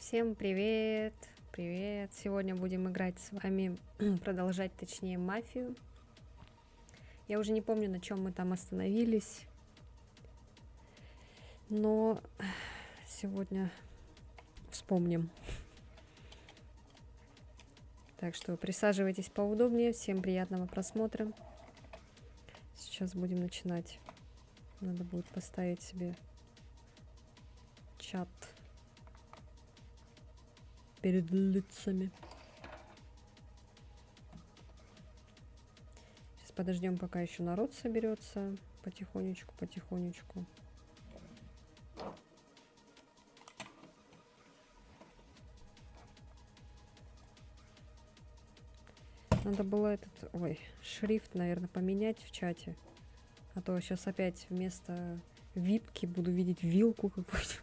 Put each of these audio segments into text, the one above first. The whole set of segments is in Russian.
Всем привет! Привет! Сегодня будем играть с вами, продолжать точнее мафию. Я уже не помню, на чем мы там остановились, но сегодня вспомним. Так что присаживайтесь поудобнее, всем приятного просмотра. Сейчас будем начинать. Надо будет поставить себе чат перед лицами. Сейчас подождем, пока еще народ соберется. Потихонечку, потихонечку. Надо было этот, шрифт, наверное, поменять в чате. А то сейчас опять вместо випки буду видеть вилку какую-то.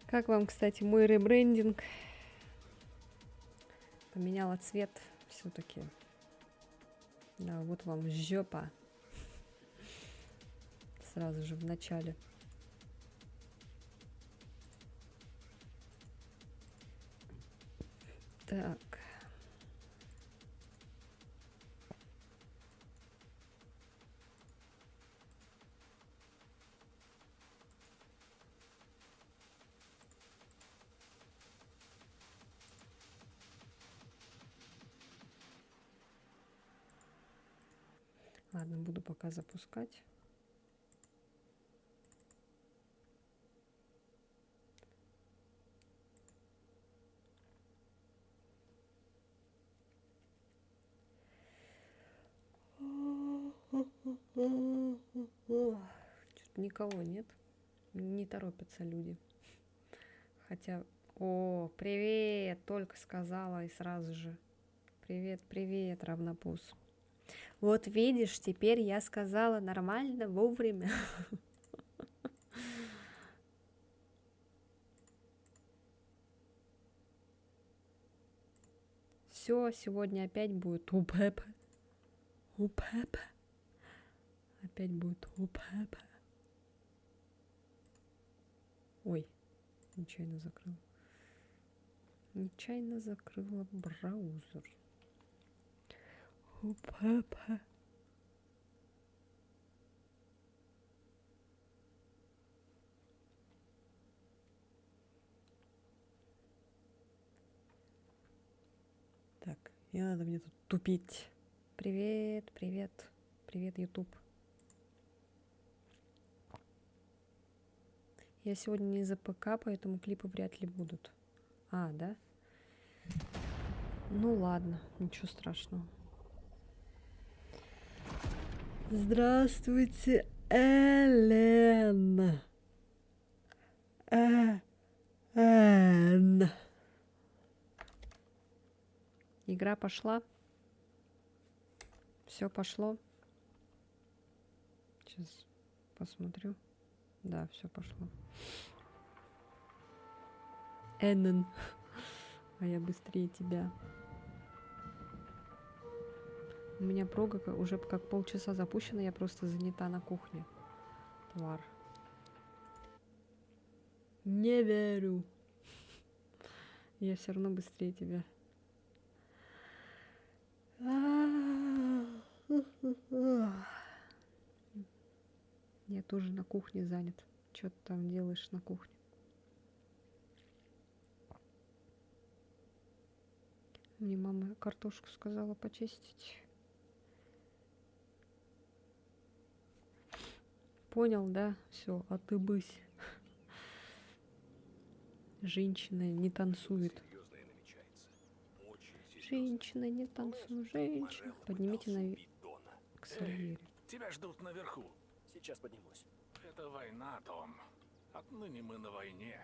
Как вам, кстати, мой ребрендинг? Поменяла цвет все-таки. Да, вот вам жопа. Сразу же в начале. Так. Ладно, буду пока запускать. Что-то никого нет. Не торопятся люди. Хотя... О, привет! Только сказала и сразу же. Привет, привет, равнопуз. Вот видишь, теперь я сказала нормально, вовремя. Все, сегодня опять будет УПП. УПП. Опять будет УПП. Ой, нечаянно закрыла. Нечаянно закрыла браузер. УПП. Так, не надо мне тут тупить. Привет, привет, привет, YouTube. Я сегодня не за ПК, поэтому клипы вряд ли будут. А, да? Ну ладно, ничего страшного. Здравствуйте, Элен. Элен. Игра пошла. Все пошло. Сейчас посмотрю. Да, все пошло. Энн. А я быстрее тебя. У меня прога уже как полчаса запущена, я просто занята на кухне. Тварь. Не верю. Я все равно быстрее тебя. Я тоже на кухне занят. Что ты там делаешь на кухне? Мне мама картошку сказала почистить. Понял, да? Все, а ты бысь. Женщина не танцует. Женщина не танцует. Женщина. Поднимите на... к Сальери. Тебя ждут наверху. Сейчас поднимусь. Это война, Том. Отныне мы на войне.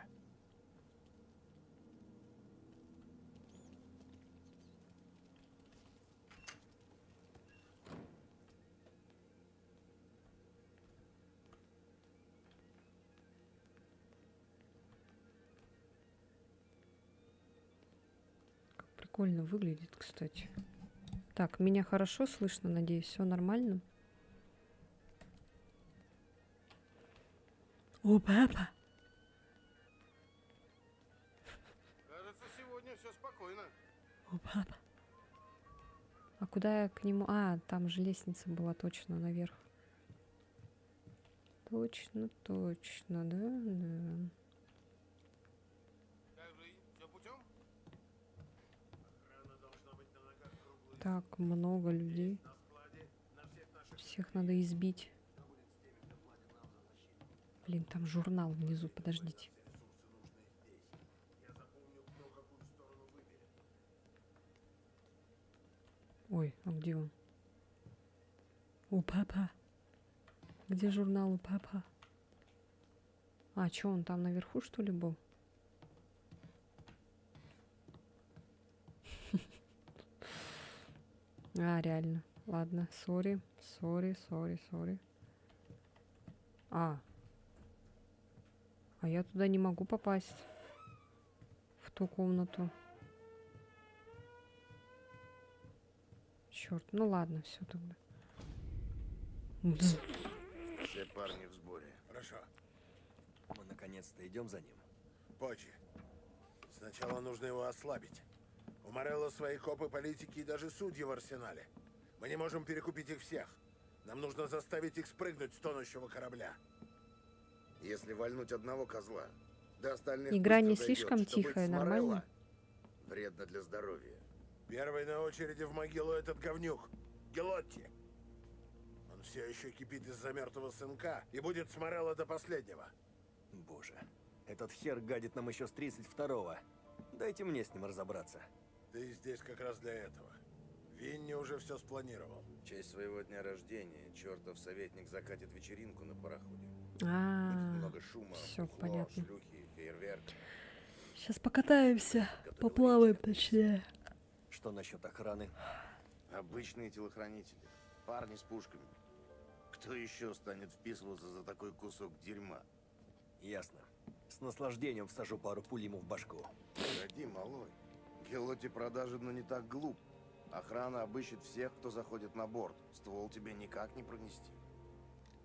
Как прикольно выглядит, кстати. Так, меня хорошо слышно, надеюсь, все нормально. О, папа! О, папа. А куда я к нему? А, там же лестница была точно наверх. Точно, точно, да, да. Так, много людей. Всех надо избить. Блин, там журнал внизу, подождите. Ой, а где он? О, папа. Где журнал у папа? А, чё, он там наверху, что ли, был? А, реально. Ладно, сори, сори, сори, сори. А я туда не могу попасть. В ту комнату. Черт, ну ладно, все тогда. Все парни в сборе. Хорошо. Мы наконец-то идем за ним. Позже. Сначала нужно его ослабить. У Морелло свои копы, политики и даже судьи в арсенале. Мы не можем перекупить их всех. Нам нужно заставить их спрыгнуть с тонущего корабля. Если вальнуть одного козла, до остальных Игра не быстро дойдет, слишком что быть тихая, с нормально? Морелло вредно для здоровья. Первый на очереди в могилу этот говнюк. Гелотти. Он все еще кипит из-за мертвого сынка и будет с Морелло до последнего. Боже, этот хер гадит нам еще с 32-го. Дайте мне с ним разобраться. Ты здесь как раз для этого. Винни уже все спланировал. В честь своего дня рождения чертов советник закатит вечеринку на пароходе. Будет А, много шума, всё бухло, понятно. шлюхи, фейерверки. сейчас покатаемся, поплаваем, точнее. Что насчет охраны? Обычные телохранители. Парни с пушками. Кто еще станет вписываться за такой кусок дерьма? Ясно. С наслаждением всажу пару пуль ему в башку. Погоди, малой. Гелотти продажен, но не так глуп. Охрана обыщет всех, кто заходит на борт. Ствол тебе никак не пронести.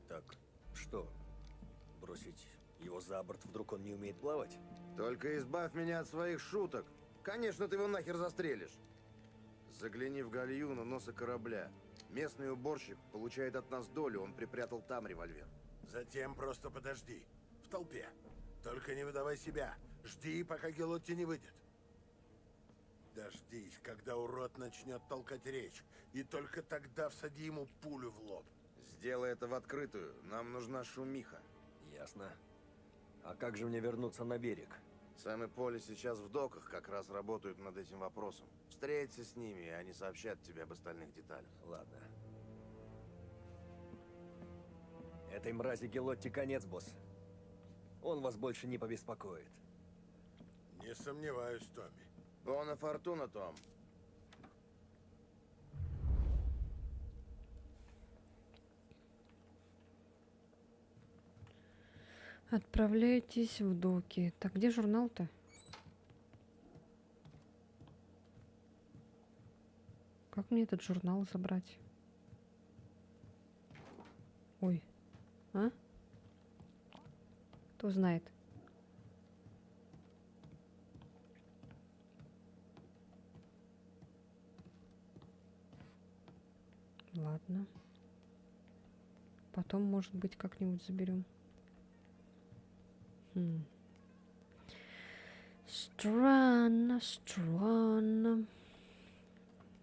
Так, что? Бросить его за борт, вдруг он не умеет плавать? Только избавь меня от своих шуток. Конечно, ты его нахер застрелишь. Загляни в гальюн у носа корабля. Местный уборщик получает от нас долю, он припрятал там револьвер. Затем просто подожди. В толпе. Только не выдавай себя. Жди, пока Гелотти не выйдет. Дождись, когда урод начнет толкать речь. И только тогда всади ему пулю в лоб. Сделай это в открытую. Нам нужна шумиха. Ясно. А как же мне вернуться на берег? Сэм и Поли сейчас в доках как раз работают над этим вопросом. Встреться с ними, и они сообщат тебе об остальных деталях. Ладно. Этой мрази Гелотти конец, босс. Он вас больше не побеспокоит. Не сомневаюсь, Томми. Бона фортуна, Том. Отправляйтесь в доки. Так, где журнал-то? Как мне этот журнал забрать? Ой. А? Кто знает? Ладно. Потом, может быть, как-нибудь заберем. Странно, странно.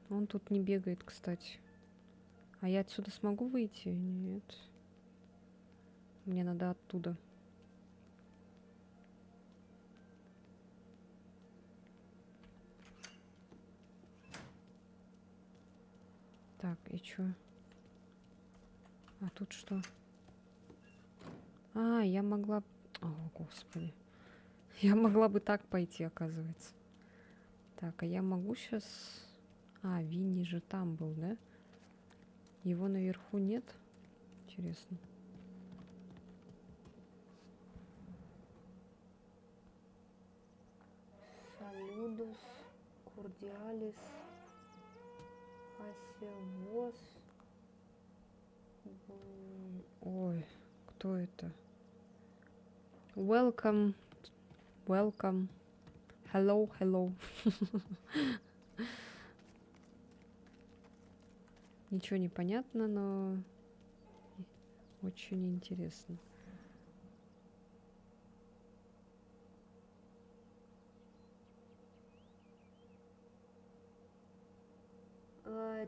Он тут не бегает, кстати. А я отсюда смогу выйти? Нет. Мне надо оттуда. Так, и чё? А тут что? А, я могла... О, господи. Я могла бы так пойти, оказывается. Так, а я могу сейчас... А, Винни же там был, да? Его наверху нет? Интересно. Салюдус, кордиалис, асевос. Ой, кто это? Welcome. Hello. Ничего не понятно, но очень интересно.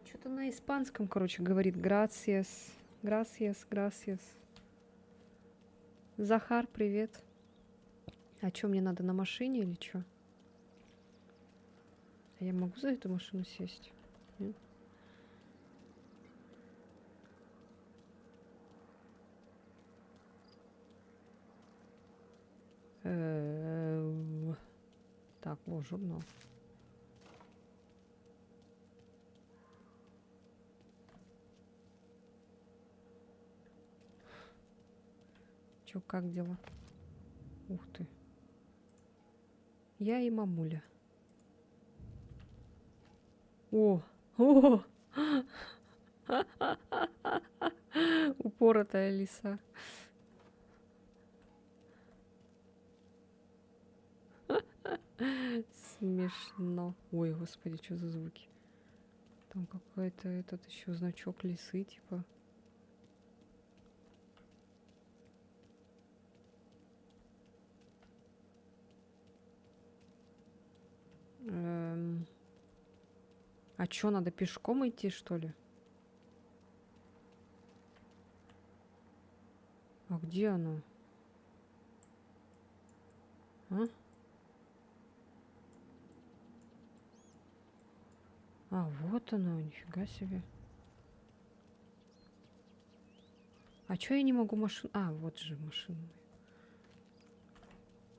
Что-то на испанском, короче, говорит. Gracias. Gracias, gracias. Захар, привет. А что, мне надо на машине или что? А я могу за эту машину сесть? Нет? Так, вот журнал. Чё, как дела? Ух ты. Я и мамуля. О! О! Упоротая лиса. Смешно. Ой, господи, что за звуки? Там какой-то этот еще значок лисы, типа. А чё, надо пешком идти, что ли? А где оно? А? А, вот оно, нифига себе. А чё я не могу машину... А, вот же машина.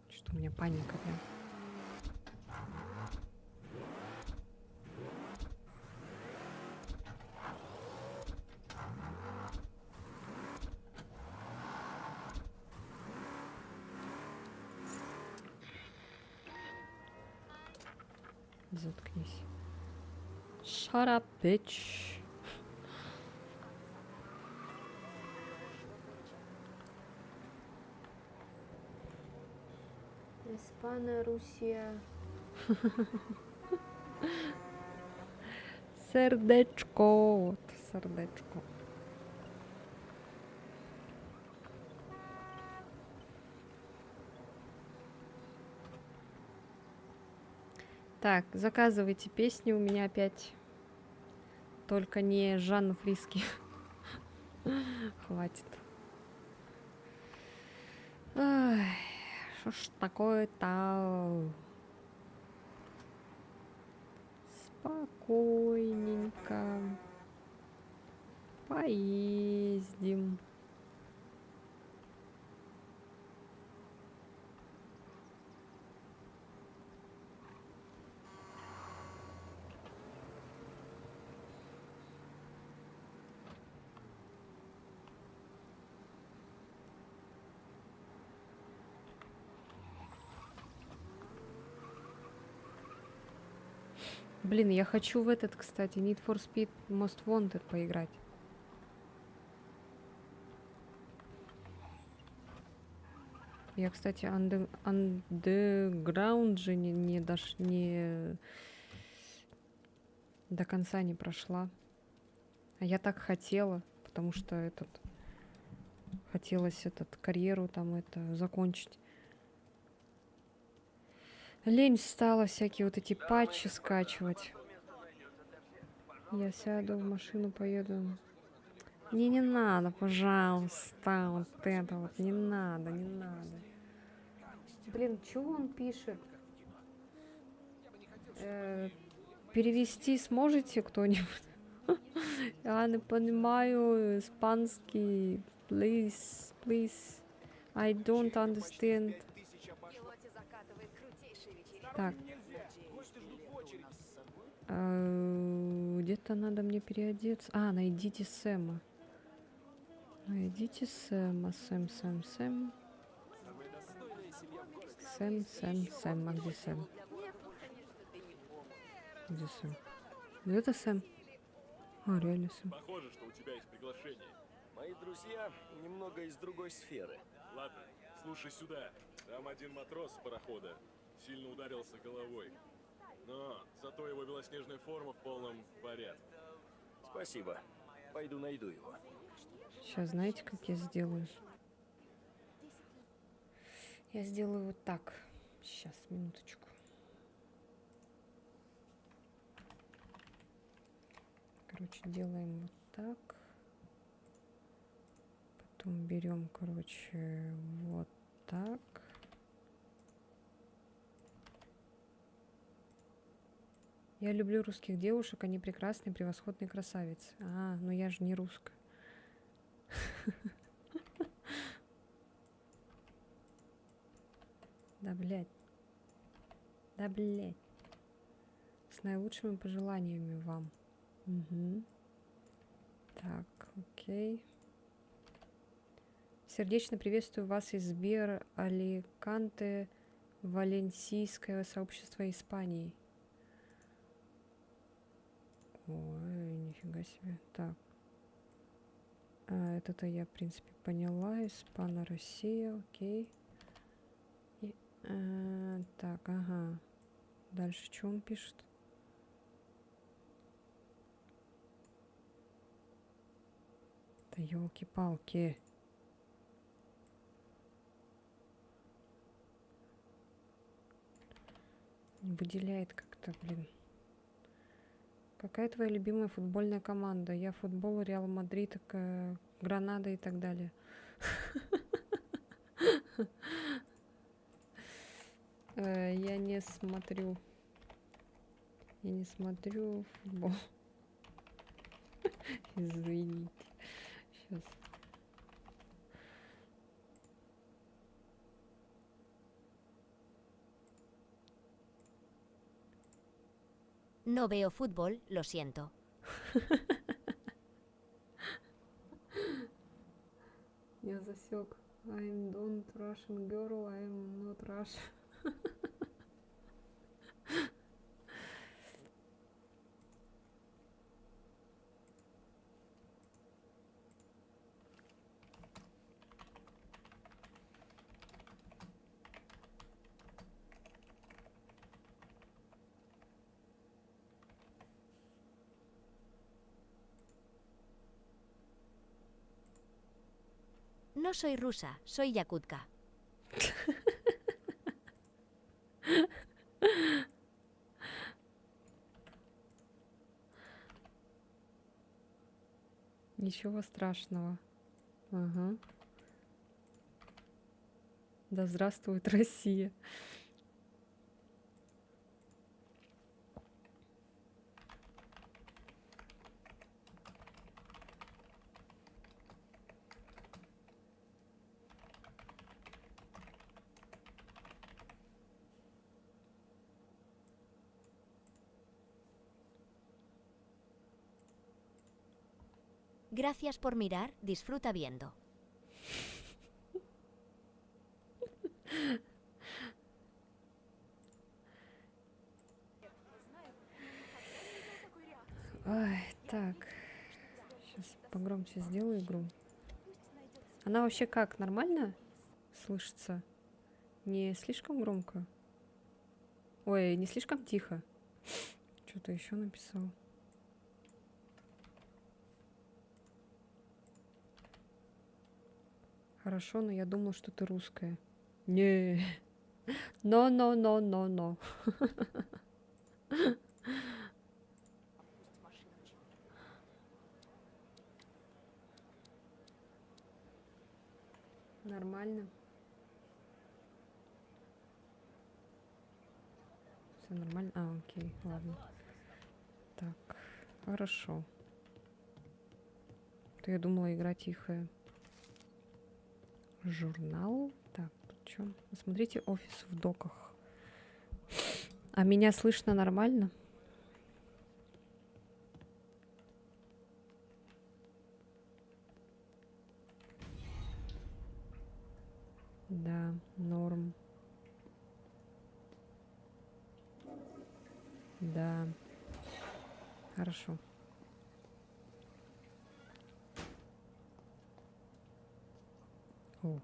Что у меня паника прям. Заткнись. Shut up, bitch. Испания, Руссия. Сердечко. Вот, сердечко. Так, заказывайте песни у меня опять. Только не Жанну Фриски. Хватит. Ай, что ж такое-то? Спокойненько. Поездим. Блин, я хочу в этот, кстати, Need for Speed Most Wanted поиграть. Я, кстати, Underground же не до конца не прошла. А я так хотела, потому что хотелось карьеру там закончить. Лень стала всякие вот эти патчи скачивать. Я сяду в машину, поеду. Мне не надо, пожалуйста, вот это вот, не надо, не надо. Блин, что он пишет? Перевести сможете кто-нибудь? Я не понимаю испанский. Please, please. I don't understand. Так. Где-то надо мне переодеться. А, найдите Сэма. Найдите Сэма. Сэм. Сэм. А где Сэм? Где Сэм? Это Сэм. А, реально Сэм. Похоже, что у тебя есть приглашение. Мои друзья немного из другой сферы. Ладно, слушай сюда. Там один матрос с парохода сильно ударился головой. Но зато его белоснежная форма в полном порядке. Спасибо. Пойду найду его. Сейчас, знаете, как я сделаю? Я сделаю вот так. Сейчас, минуточку. Короче, делаем вот так. Потом берем, короче, вот так. Я люблю русских девушек, они прекрасные, превосходные красавицы. А, ну я же не русская. Да, блядь. Да, блядь. С наилучшими пожеланиями вам. Угу. Так, окей. Сердечно приветствую вас из Сбер Аликанте, Валенсийское сообщество Испании. Ой, нифига себе. Так. Это-то я, в принципе, поняла. Испана, Россия, окей. И, так, ага. Дальше что он пишет? Да елки-палки. Не выделяет как-то, блин. Какая твоя любимая футбольная команда? Я футбол, Реал Мадрид, Гранада и так далее. Я не смотрю. Я не смотрю футбол. Извините. Сейчас. No veo fútbol, lo siento. Я засек. I'm don't Russian girl, I'm not Russian. No soy rusa, soy yakutka. Ничего страшного. Ага. Да здравствует Россия. Gracias por mirar, disfruta viendo. Ай, так. Сейчас погромче сделаю игру. Она вообще как, нормально слышится? Не слишком громко? Ой, не слишком тихо? Что-то еще написал. Хорошо, но я думал, что ты русская. Не. Но. Нормально. Все нормально. А, окей, ладно. Так, хорошо. То я думала, игра тихая. Журнал. Так, тут что? Смотрите, офис в доках. А меня слышно нормально? Да, норм. Да. Хорошо. О.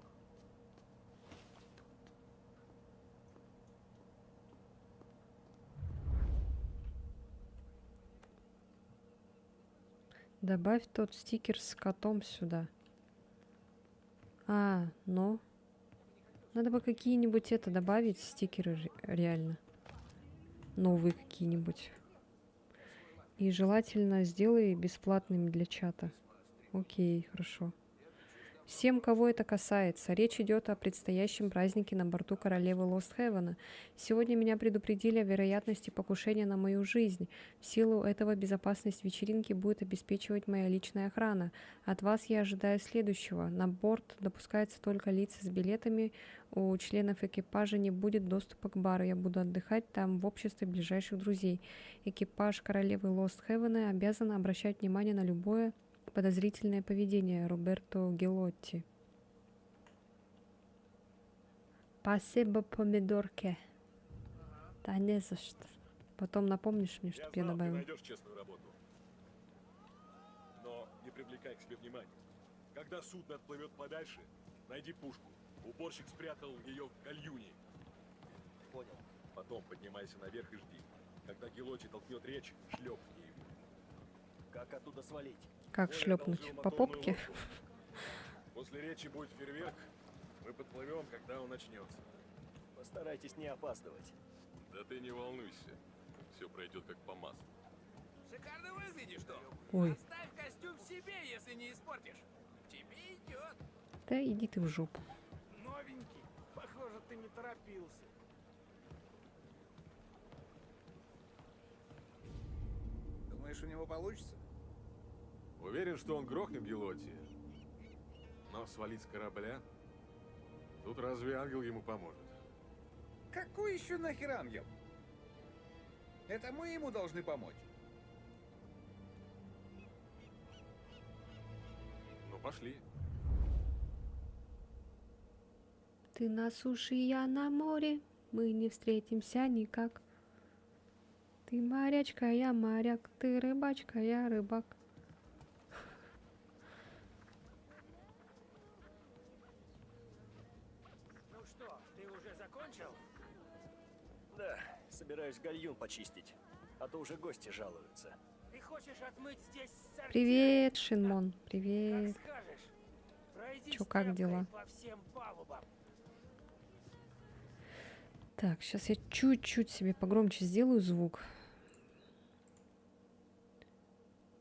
Добавь тот стикер с котом сюда. А, ну. Надо бы какие-нибудь это добавить, стикеры реально. Новые какие-нибудь. И желательно сделай бесплатными для чата. Окей, хорошо. Всем, кого это касается, речь идет о предстоящем празднике на борту королевы Лост-Хевена. Сегодня меня предупредили о вероятности покушения на мою жизнь. В силу этого безопасность вечеринки будет обеспечивать моя личная охрана. От вас я ожидаю следующего. На борт допускаются только лица с билетами. У членов экипажа не будет доступа к бару. Я буду отдыхать там в обществе ближайших друзей. Экипаж королевы Лост-Хевена обязан обращать внимание на любое подозрительное поведение. Роберто Гелотти. Спасибо, помидорки. Да не за что. Потом напомнишь мне, Я чтоб я знал, ты добавил. найдешь честную работу. Но не привлекай к себе внимания. Когда судно отплывет подальше, найди пушку. Уборщик спрятал ее в гальюне. Понял. Потом поднимайся наверх и жди. Когда Гелотти толкнет речь, шлепни его. Как оттуда свалить? Как Коля шлепнуть? одолжил По моторную попке? лодку. После речи будет фейерверк. Мы подплывем, когда он начнется. Постарайтесь не опаздывать. Да ты не волнуйся. Все пройдет как по маслу. Шикарно выглядишь, Том. Ой. Оставь костюм себе, если не испортишь. Тебе идет. Да иди ты в жопу. Новенький. Похоже, ты не торопился. Думаешь, у него получится? Уверен, что он грохнет Гелотти. Но свалить с корабля? Тут разве ангел ему поможет? Какой еще нахер ангел? Это мы ему должны помочь. Ну, пошли. Ты на суше, я на море. Мы не встретимся никак. Ты морячка, я моряк. Ты рыбачка, я рыбак. Ну что, ты уже закончил? Да, собираюсь гальюн почистить. А то уже гости жалуются. Ты хочешь отмыть здесь сортир? Привет, Шинмон. Как Привет. скажешь. Пройдись Чё, как тряпкой дела? по всем палубам. Так, сейчас я чуть-чуть себе погромче сделаю звук.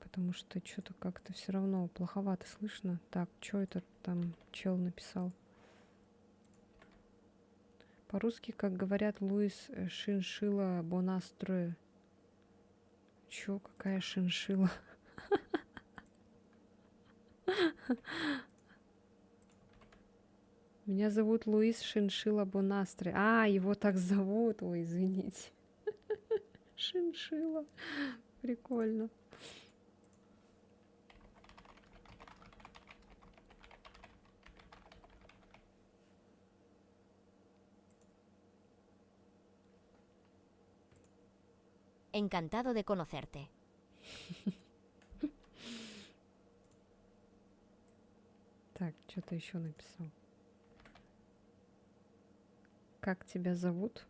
Потому что что-то как-то все равно плоховато слышно. Так, что это там чел написал? По-русски, как говорят, Луис шиншила бонастро. Чё, какая шиншила? Меня зовут Луис Шиншила Бонастре. А, его так зовут. Ой, извините. Шиншила. Прикольно. Encantado de conocerte. Так, что-то еще написал. Как тебя зовут?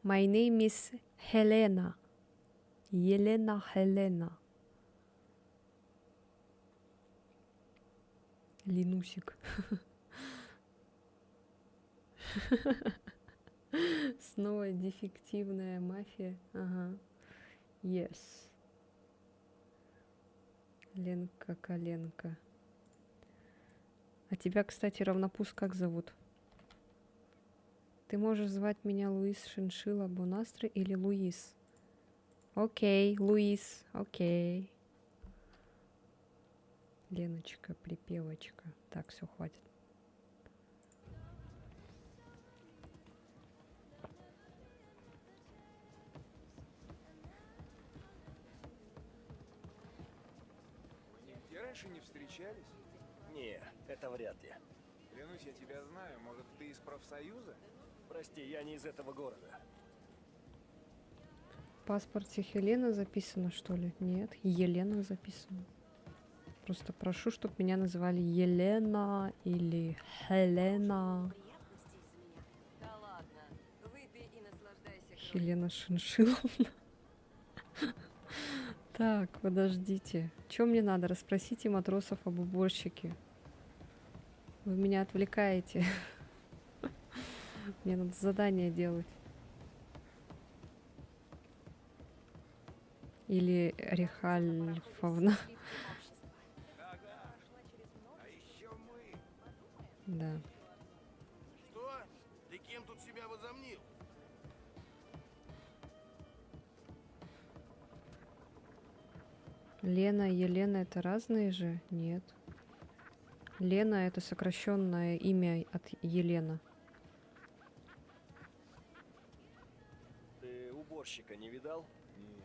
My name is Helena. Елена Хелена. Линусик. Снова дефективная мафия. Ага. Yes. Ленка Коленка. А тебя, кстати, равнопуст как зовут? Ты можешь звать меня Луис Шиншила Бонастро или Луис. Окей, Луис, окей. Леночка, припевочка. Так, все, хватит. Мы нигде раньше не встречались? Не, это вряд ли. Клянусь, я тебя знаю. Может, ты из профсоюза? Прости, я не из этого города. В паспорте Хелена записано, что ли? Нет, Елена записано. Просто прошу, чтобы меня называли Елена или Хелена. Да ладно, выпей и наслаждайся. Хелена Шиншиловна. Так, подождите. Что мне надо? Расспросите матросов об уборщике. Вы меня отвлекаете. Мне надо задание делать. Или Рихальфовна. Да. Что? Ты кем тут себя возомнил? Лена и Елена это разные же? Нет. Лена это сокращенное имя от Елена. Ты уборщика не видал? Не,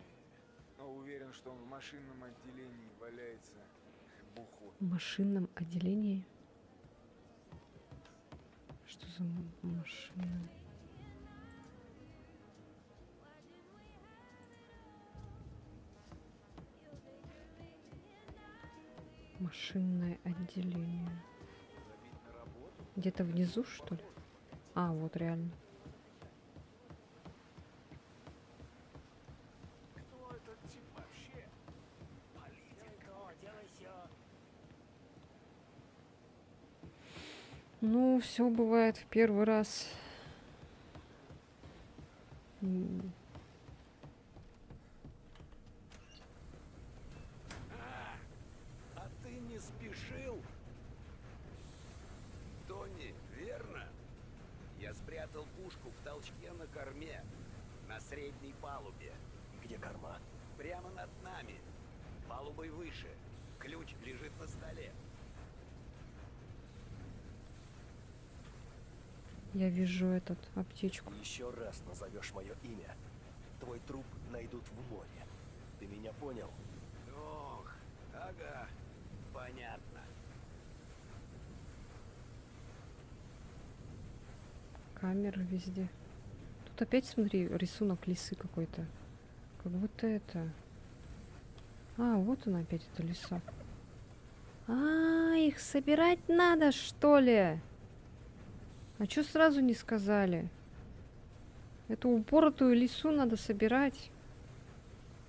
но уверен, что он в машинном отделении валяется бухой. В машинном отделении? Что за машина? Машинное отделение. Где-то внизу, что ли? А, вот реально. Кто этот тип вообще? Ну, все бывает в первый раз. А ты не спешил? Тони, верно? Я спрятал пушку в толчке на корме, на средней палубе. Где корма? Прямо над нами. Палубой выше. Ключ лежит на столе. Я вижу этот аптечку. Еще раз назовешь мое имя, твой труп найдут в море. Ты меня понял? Ох, ага, понятно. Камеры везде. Тут опять, смотри, рисунок лисы какой-то. Как будто это... А, вот она опять, эта лиса. А, их собирать надо, что ли? А чё сразу не сказали? Эту упоротую лису надо собирать.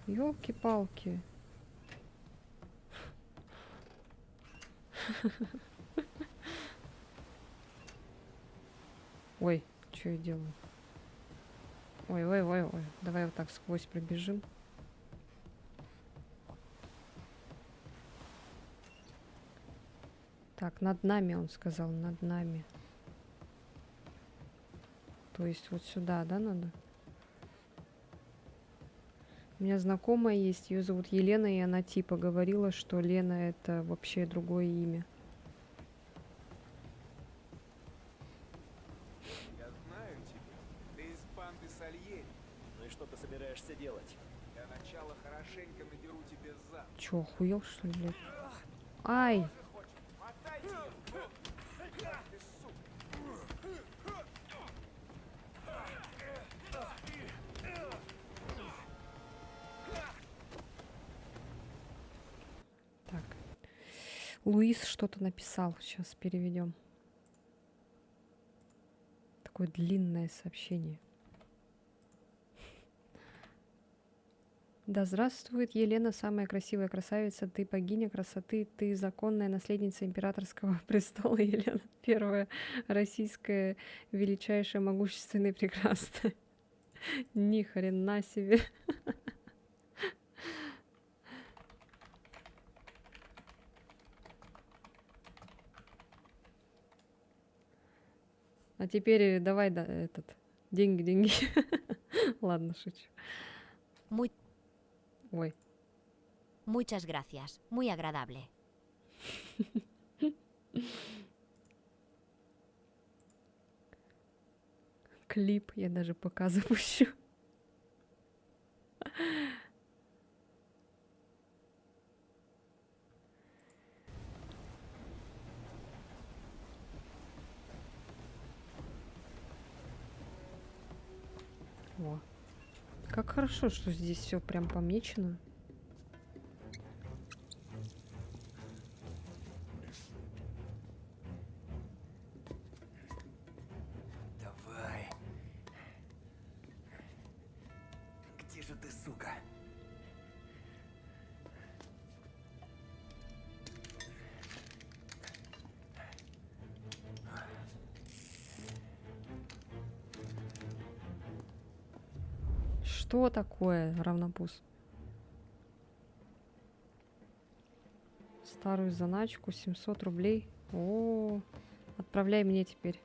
Ёлки-палки. Ой, что я делаю? Ой. Давай вот так сквозь пробежим. Так, над нами, он сказал, над нами. То есть вот сюда, да, надо? У меня знакомая есть, ее зовут Елена, и она типа говорила, что Лена это вообще другое имя. Я знаю тебя. Ты из банды Сальери. Ну и что ты собираешься делать? Для начала хорошенько надеру тебе зад. Чё, охуел, что ли, блядь? Ай! Мотайте его! Ты сука! Так. Луис что-то написал. Сейчас переведем. Такое длинное сообщение. Да здравствует Елена, самая красивая красавица, ты богиня красоты, ты законная наследница императорского престола, Елена Первая, российская, величайшая, могущественная и прекрасная. Ни хрена себе. А теперь давай, да, этот, деньги. Ладно, шучу. Muy- Ой. Muchas gracias. Muy agradable. Клип я даже пока запущу. О. Как хорошо, что здесь все прям помечено. Давай. Где же ты, сука? Что такое равнопус? Старую заначку, 700 рублей. О, отправляй мне теперь.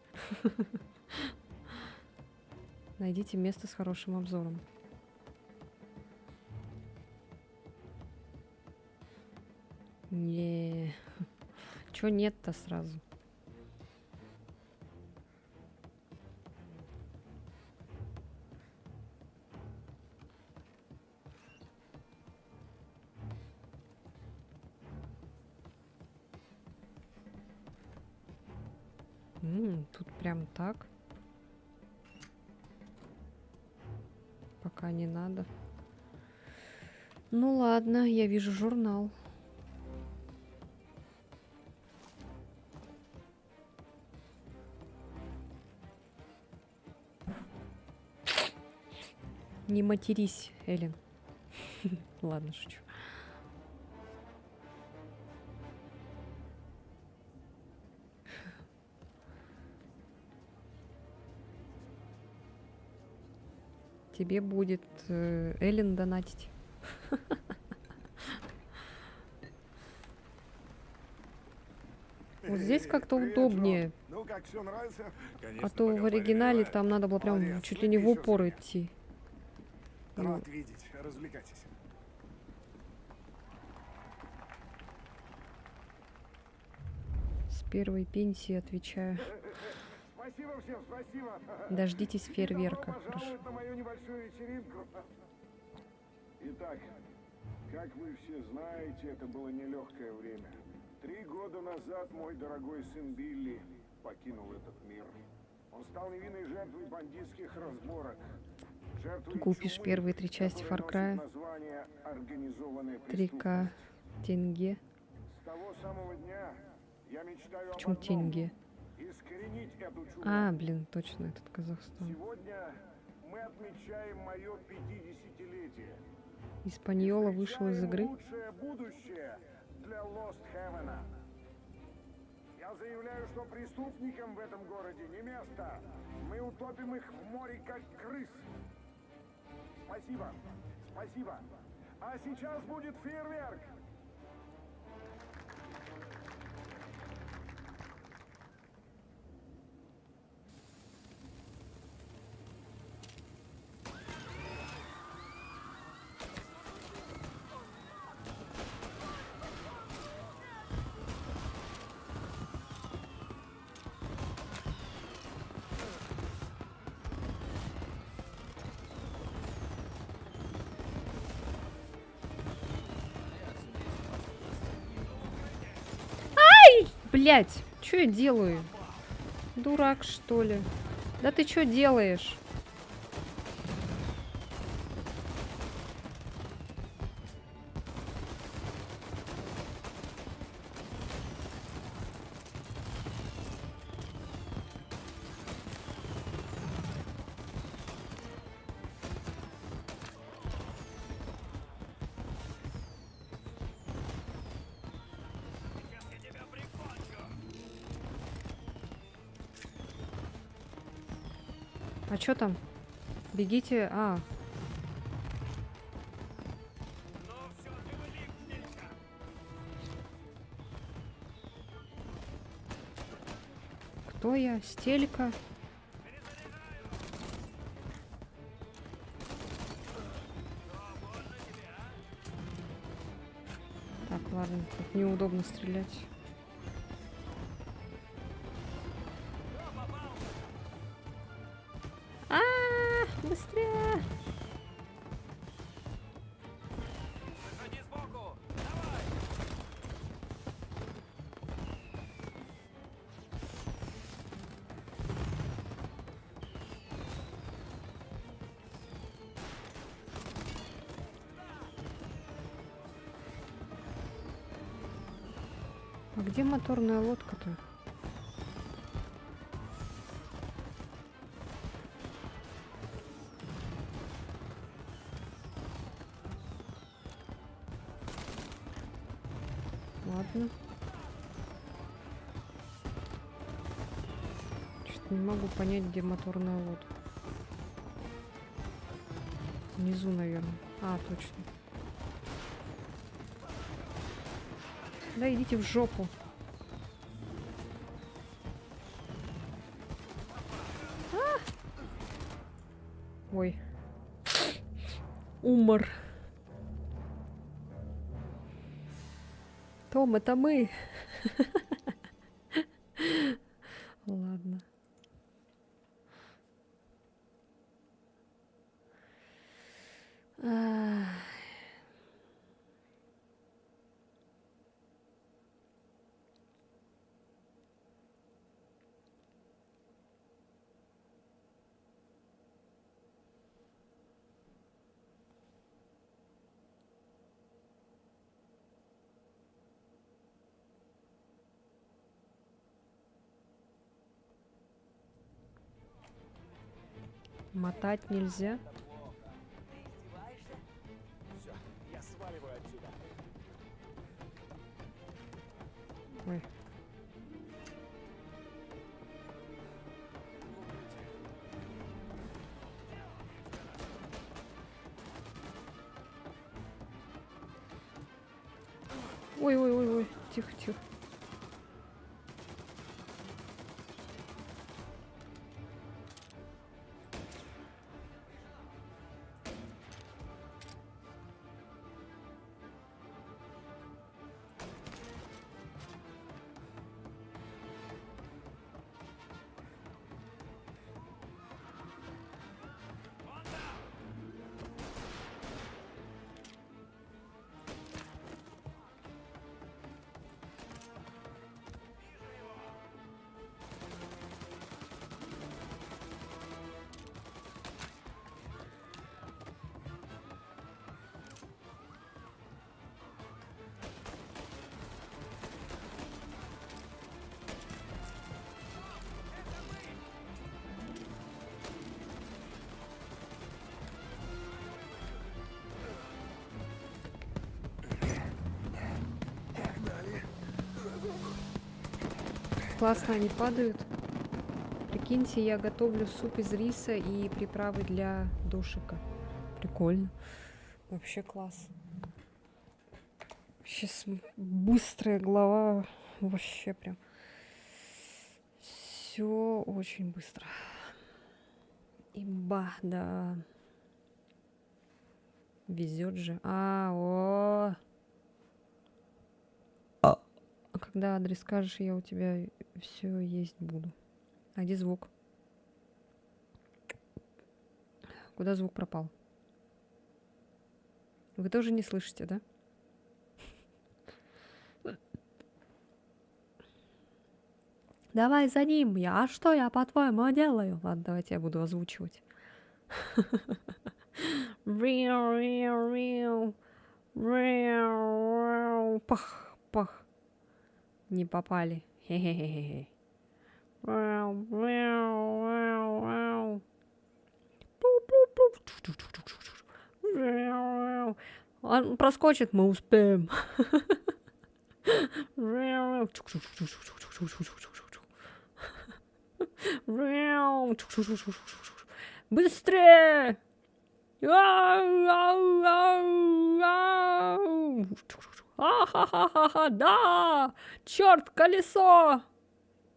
Найдите место с хорошим обзором. Не, чё нет-то сразу? Тут прям так. Пока не надо. Ну ладно, я вижу журнал. Не матерись, Эллен. Ладно, шучу. Тебе будет Эллен донатить. Вот здесь как-то удобнее. Ну как, все нравится? А то в оригинале там надо было прям чуть ли не в упор идти. Рад видеть. Развлекайтесь. С первой пенсии отвечаю. Спасибо всем, спасибо. Дождитесь фейерверка. Добро пожаловать на мою небольшую вечеринку. Итак, как вы все знаете, это было нелегкое время. 3 года назад мой дорогой сын Билли покинул этот мир. Он стал невинной жертвой бандитских разборок. Ты купишь первые 3 части Far Cry. 3К тенге. С того самого дня я мечтаю Почему об одном — тенге? искоренить эту чуму. А, блин, точно, этот Казахстан. Сегодня мы отмечаем мое 50-летие. Испаньола вышел из игры. Лучшее будущее для Lost Heaven. Я заявляю, что преступникам в этом городе не место. Мы утопим их в море, как крыс. Спасибо. Спасибо. А сейчас будет фейерверк. Блять, что я делаю? Дурак, что ли? Да ты что делаешь? А что там? Бегите. А. Кто я? Стелька? Так, ладно, тут неудобно стрелять. Быстрее! Выходи сбоку! А где моторная лодка-то? Ладно. Что-то не могу понять, где моторная лодка. Внизу, наверное. А, точно. Да идите в жопу. А! Ой. Умор. Том, это мы. Ладно. Ах. Мотать нельзя. Все, я сваливаю отсюда. Ой. Ой. Тихо, тихо. Классно они падают. Прикиньте, я готовлю суп из риса и приправы для дошика. Прикольно. Вообще класс. Сейчас быстрая глава. Вообще прям. Все очень быстро. Имба, да. Везет же. А когда адрес скажешь, я у тебя все есть буду. А где звук? Куда звук пропал? Вы тоже не слышите, да? Давай за ним. А что я, по-твоему, делаю? Ладно, давайте я буду озвучивать. Пах, пах. Не попали. Хе-хе-хе-хе. Он проскочит, мы успеем. Быстрее! Ахахаха, да! Черт, колесо!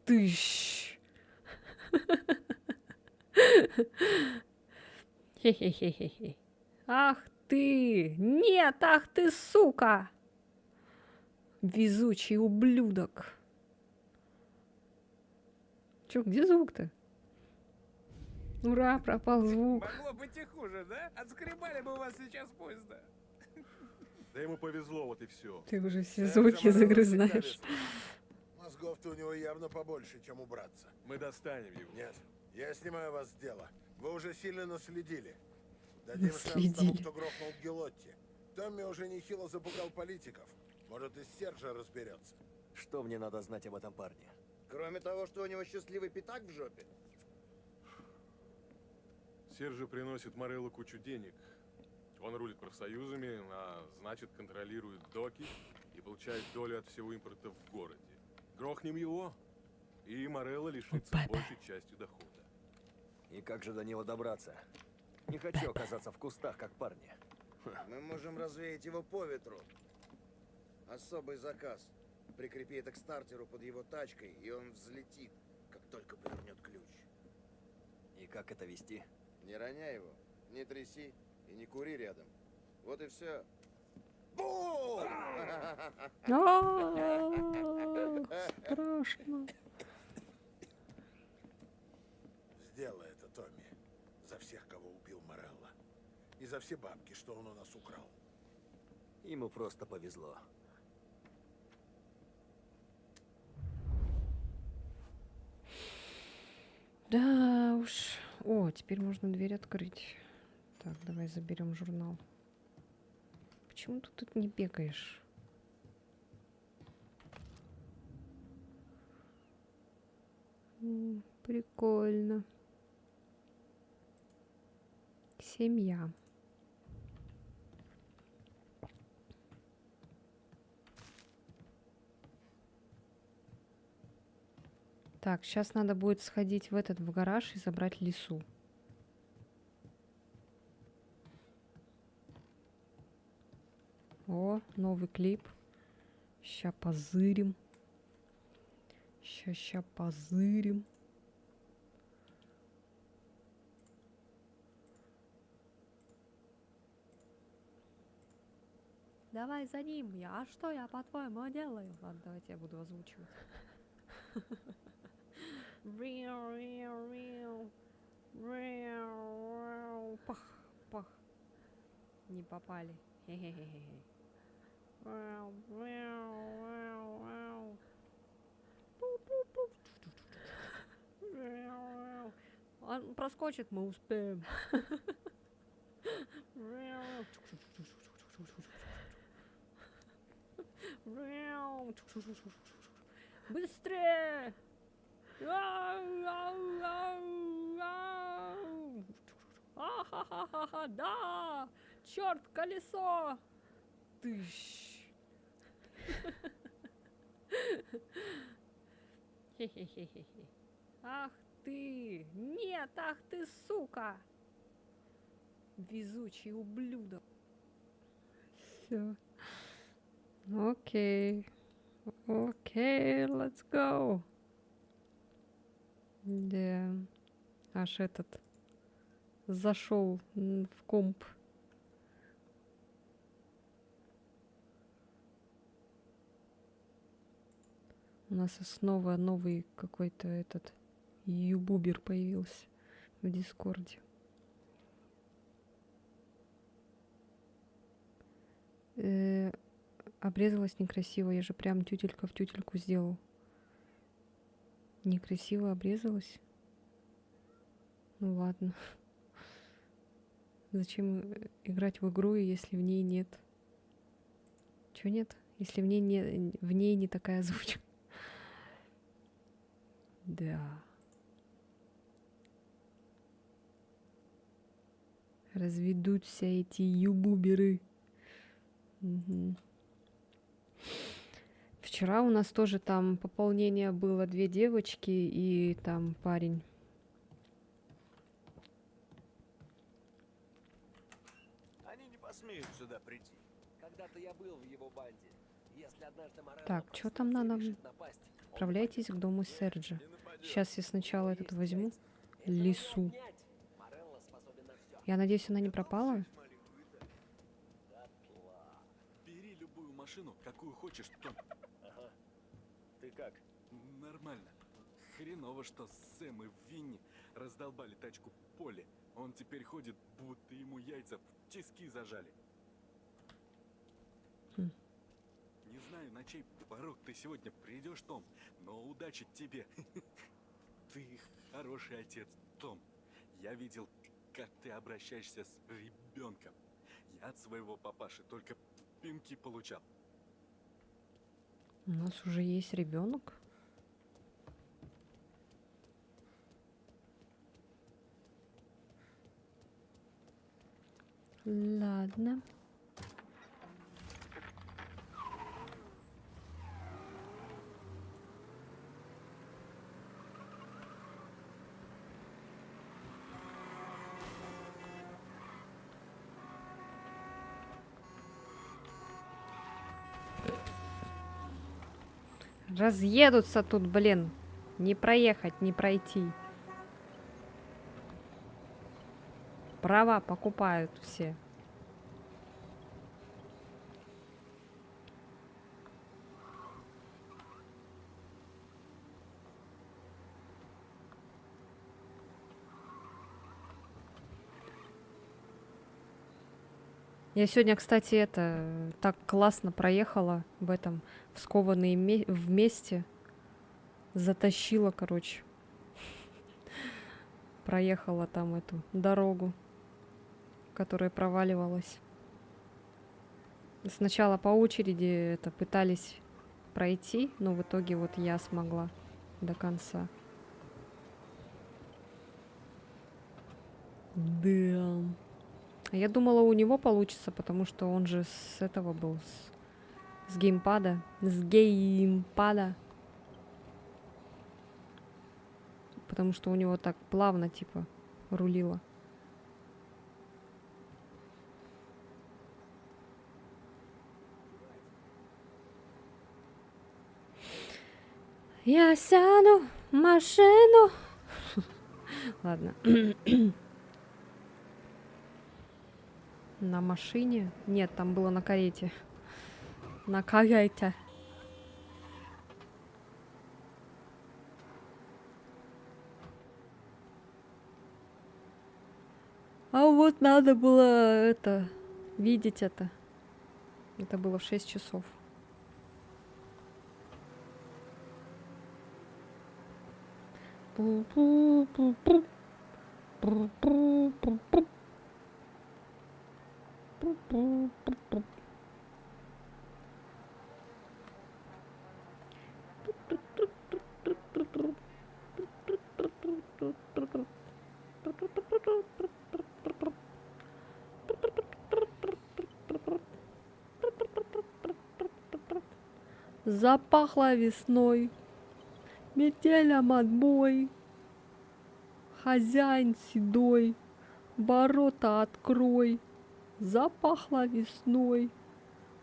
Тыщ! Хе-хе-хе-хе-хе. Ах ты! Нет, ах ты, сука! Везучий ублюдок. Чё, где звук-то? Ура, пропал звук. Могло быть и хуже, да? Отскребали бы у вас сейчас поезда. Да ему повезло, вот и все. Ты уже все звуки из игры знаешь. Мозгов-то у него явно побольше, чем у братца. Мы достанем его. Нет, я снимаю вас с дела. Вы уже сильно наследили. Дадим шанс тому, Наследили. кто грохнул Гелотти. Томми уже нехило запугал политиков. Может, и Сержа разберется. Что мне надо знать об этом парне? Кроме того, что у него счастливый пятак в жопе. Сержа приносит Морелло кучу денег. Он рулит профсоюзами, а значит контролирует доки и получает долю от всего импорта в городе. Грохнем его, и Морелло лишится большей частью дохода. И как же до него добраться? Не хочу оказаться в кустах, как парни. Мы можем развеять его по ветру. Особый заказ. Прикрепи это к стартеру под его тачкой, и он взлетит, как только повернет ключ. И как это вести? Не роняй его, не тряси и не кури рядом. Вот и все. Бум! Страшно. Сделай это, Томми. За всех, кого убил Морелло. И за все бабки, что он у нас украл. Ему просто повезло. Да уж. О, теперь можно дверь открыть. Так, давай заберем журнал. Почему ты тут не бегаешь? Прикольно. Семья. Так, сейчас надо будет сходить в гараж и забрать лису. О, новый клип. Ща позырим. Ща позырим. Давай за ним. А что я, по-твоему, делаю? Ладно, давайте я буду озвучивать. Пах, пах. Не попали. Хе-хе-хе-хе. Он проскочит, мы успеем. Быстрее! А-ха-ха-ха-ха, да! Черт, колесо! Тыщ! Хе-хе-хе-хе-хе. Ах ты! Нет, ах ты, сука! Везучий ублюдок. Все. Окей. Окей, let's go. Да. Аж этот зашел в комп. У нас снова новый какой-то этот ютубер появился в Дискорде. Обрезалась некрасиво. Я же прям тютелька в тютельку сделал. Некрасиво обрезалась. Ну ладно. Зачем играть в игру, если в ней нет? Чё нет? Если в ней не такая озвучка. Да. Разведутся эти ютуберы. Угу. Вчера у нас тоже там пополнение было 2 девочки и там парень. Они не посмеют сюда прийти. Когда-то я был в его банде. Если однажды Морелло Так, что там надо? решит напасть, Отправляйтесь к дому Серджа. Сейчас я сначала этот возьму. Лису. Я надеюсь, она не пропала? Бери любую машину, какую хочешь, Том. Ага. Ты как? Нормально. Хреново, что Сэм и Винни раздолбали тачку Полли. Он теперь ходит, будто ему яйца в тиски зажали. Не знаю, на чей порог ты сегодня придешь, Том, но удачи тебе. Ты хороший отец, Том. Я видел, как ты обращаешься с ребенком. Я от своего папаши только пинки получал. У нас уже есть ребенок. Ладно. Разъедутся тут, блин. Не проехать, не пройти. Права покупают все. Я сегодня, кстати, это так классно проехала в этом, в скованные вместе. Затащила, короче. Проехала там эту дорогу, которая проваливалась. Сначала по очереди это пытались пройти, но в итоге вот я смогла до конца. Да. А я думала, у него получится, потому что он же с этого был, с геймпада. С геймпада. Потому что у него так плавно, типа, рулило. Я сяду в машину. Ладно. На машине? Нет, там было на карете. На карете. А вот надо было это видеть это. Это было в 6 часов. Запахло весной, метелем отбой. Хозяин седой, ворота открой. Запахло весной,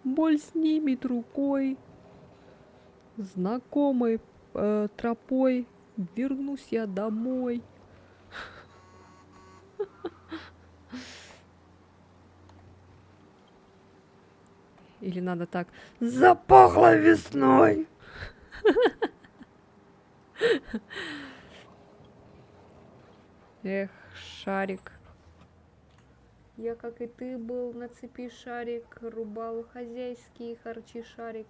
боль снимет рукой. Знакомой тропой вернусь я домой. Или надо так: запахло весной. Эх, шарик. Я, как и ты, был на цепи шарик, рубал хозяйские харчи шарик.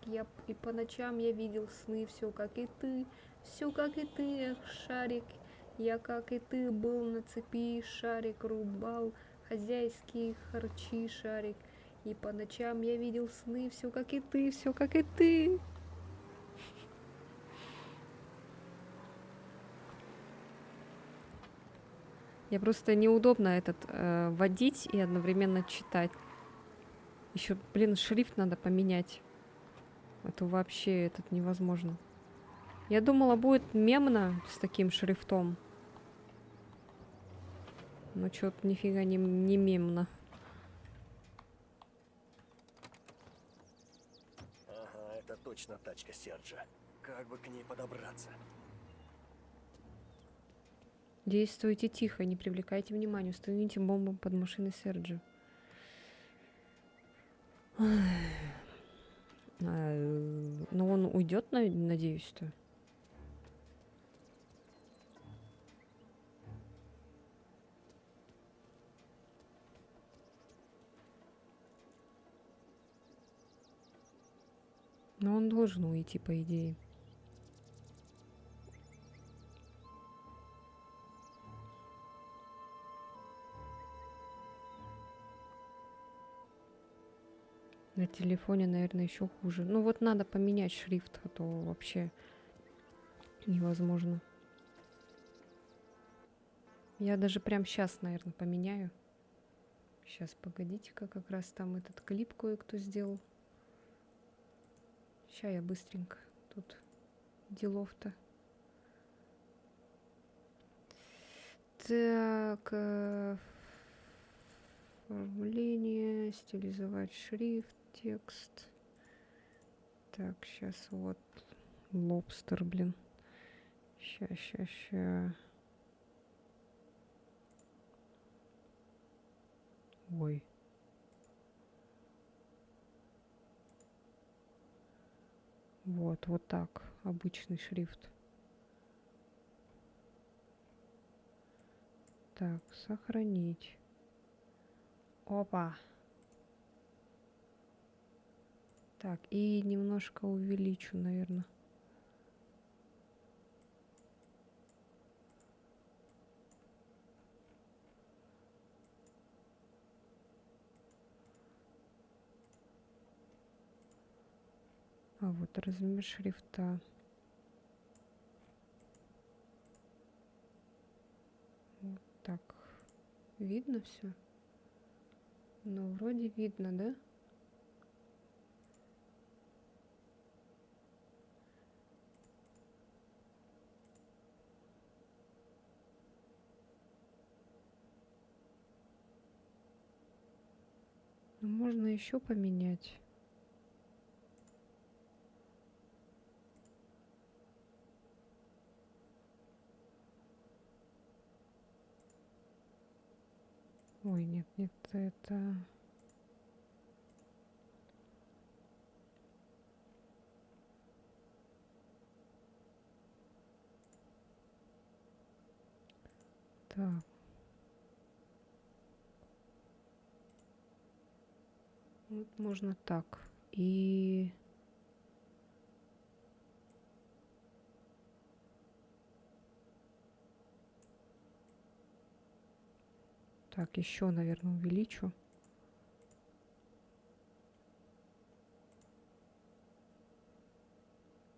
И по ночам я видел сны, все как и ты, все как и ты, эх, шарик. Я, как и ты, был на цепи шарик, рубал хозяйские харчи шарик. И по ночам я видел сны, все как и ты, все как и ты. Я просто неудобно этот водить и одновременно читать. Еще, блин, шрифт надо поменять. Это вообще этот невозможно. Я думала, будет мемно с таким шрифтом. Но что-то нифига не мемно. Ага, это точно тачка Серджа. Как бы к ней подобраться? Действуйте тихо, не привлекайте внимания. Установите бомбу под машиной Серджи. Но он уйдет, надеюсь-то. Но он должен уйти, по идее. На телефоне, наверное, еще хуже. Ну вот надо поменять шрифт, а то вообще невозможно. Я даже прям сейчас, наверное, поменяю. Сейчас, погодите-ка, как раз там этот клип кое-кто сделал. Сейчас я быстренько. Тут делов-то. Так. Оформление. Стилизовать шрифт. Текст. Так, сейчас вот Лобстер, блин. Ща. Ой. Вот так. Обычный шрифт. Так, сохранить. Опа. Так, и немножко увеличу, наверное. А вот размер шрифта. Вот так. Видно все? Ну, вроде видно, да? Ну, можно еще поменять. Ой, нет, это... Так. Вот можно так. И... Так, еще, наверное, увеличу.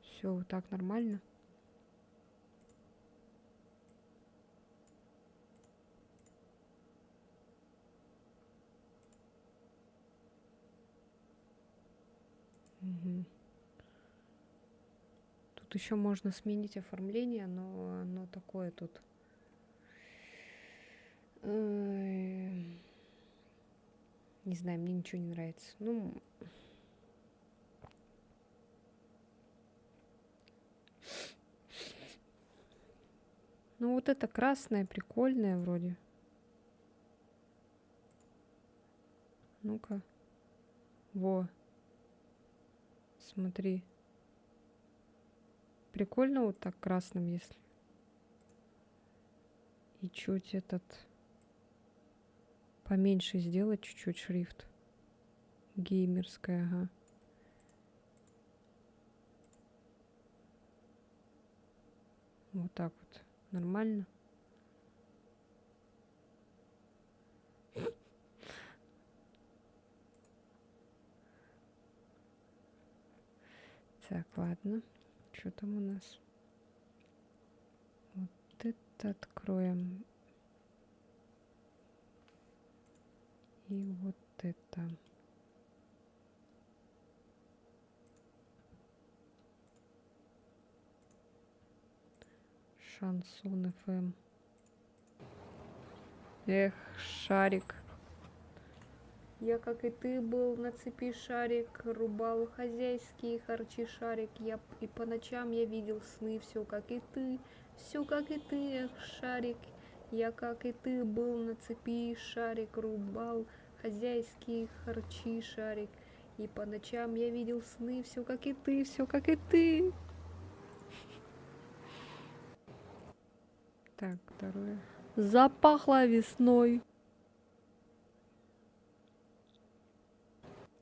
Все, вот так нормально. Угу. Тут еще можно сменить оформление, но оно такое тут. Не знаю, мне ничего не нравится. Ну, вот это красное, прикольное вроде. Ну-ка. Во. Смотри. Прикольно вот так красным, если. И чуть этот... Поменьше сделать чуть-чуть шрифт. Геймерская, ага. Вот так вот. Нормально? Так, ладно. Что там у нас? Вот это откроем. И вот это. Шансон ФМ. Эх, шарик. Я, как и ты, был на цепи шарик, рубал хозяйские харчи шарик. И по ночам я видел сны, все как и ты, эх, шарик. Я, как и ты, был на цепи шарик, рубал хозяйские харчи шарик. И по ночам я видел сны, все как и ты, Так, второе. Запахло весной.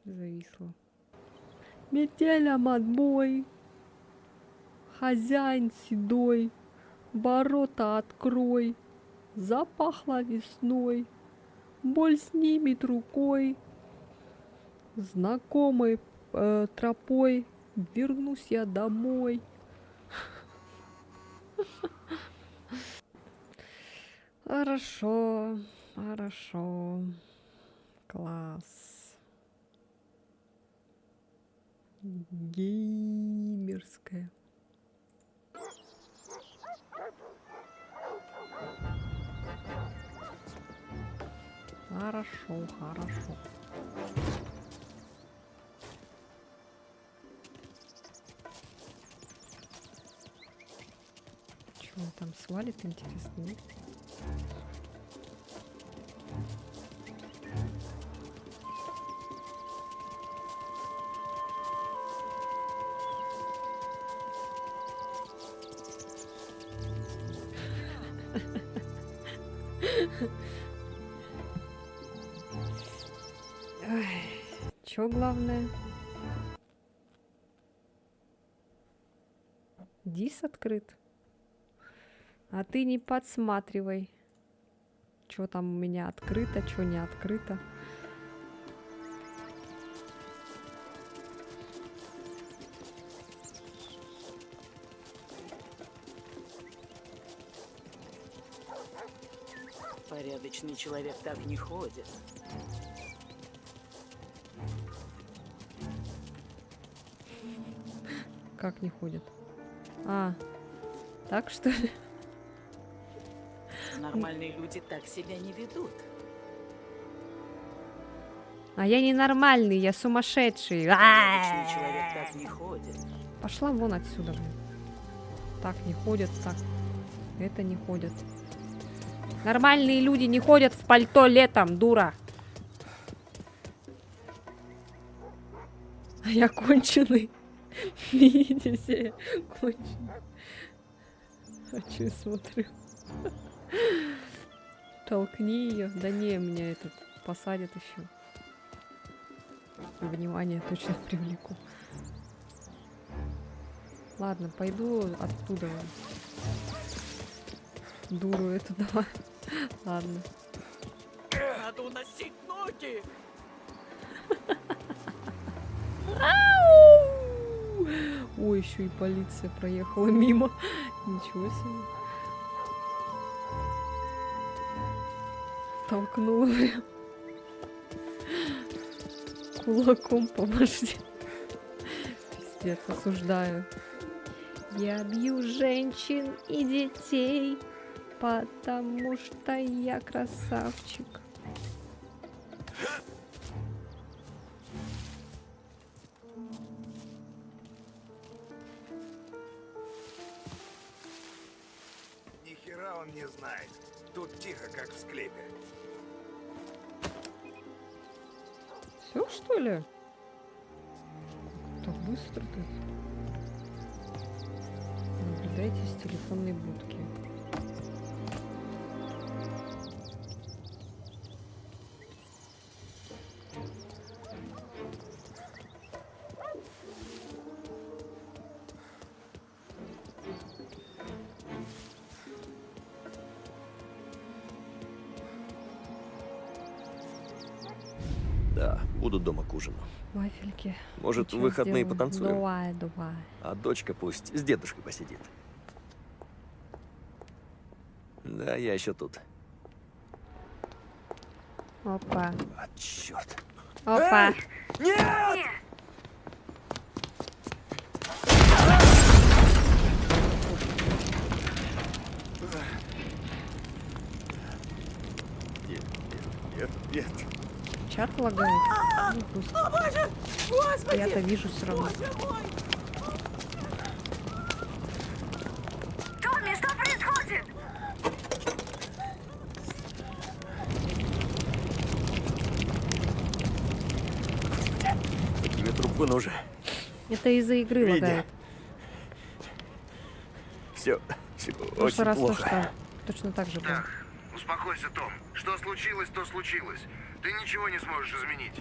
Зависло. Метелем отбой. Хозяин седой. Ворота открой. Запахло весной. Боль снимет рукой. Знакомой тропой вернусь я домой. Хорошо, хорошо. Класс. Геймерская. Хорошо, хорошо. Что он там свалит, интересно, нет? Чё главное? Дис открыт. А ты не подсматривай. Чё там у меня открыто, чё не открыто. Порядочный человек так не ходит. Как не ходят? А, так что ли? Нормальные люди так себя не ведут. А я ненормальный, я сумасшедший. Порядочный человек так не ходит. Пошла вон отсюда, блин. Так не ходят, так. Это не ходят. Нормальные люди не ходят в пальто летом, дура. А я конченый. Видите, конченый. А что я смотрю? Толкни ее. Да не, меня этот посадят еще. Внимание точно привлеку. Ладно, пойду оттуда. Дуру эту давай. Ладно. Надо уносить ноги. Ой, еще и полиция проехала мимо. Ничего себе. Толкнула прям. Кулаком по башке. Пиздец, осуждаю. Я бью женщин и детей, потому что я красавчик. Ни хера он не знает. Тут тихо, как в склепе. Все, что ли? Так быстро ты. Наблюдайте с телефонной будки. Да, буду дома к ужину. Вафельки. Может, в Ничего выходные сделаю. потанцуем? Давай, давай. А дочка пусть с дедушкой посидит. Да, я еще тут. Опа. А, черт. Опа. Нет! Нет, нет, нет, нет. Чат лагает. Ну, пусть. Я-то вижу все равно. Томми, что происходит? Тебе трубку нужен. Это из-за игры Видя. лагает. Все, В прошлый очень раз тоже плохо. так, точно так же было. Так, успокойся, Том. Что случилось, то случилось. Ты ничего не сможешь изменить.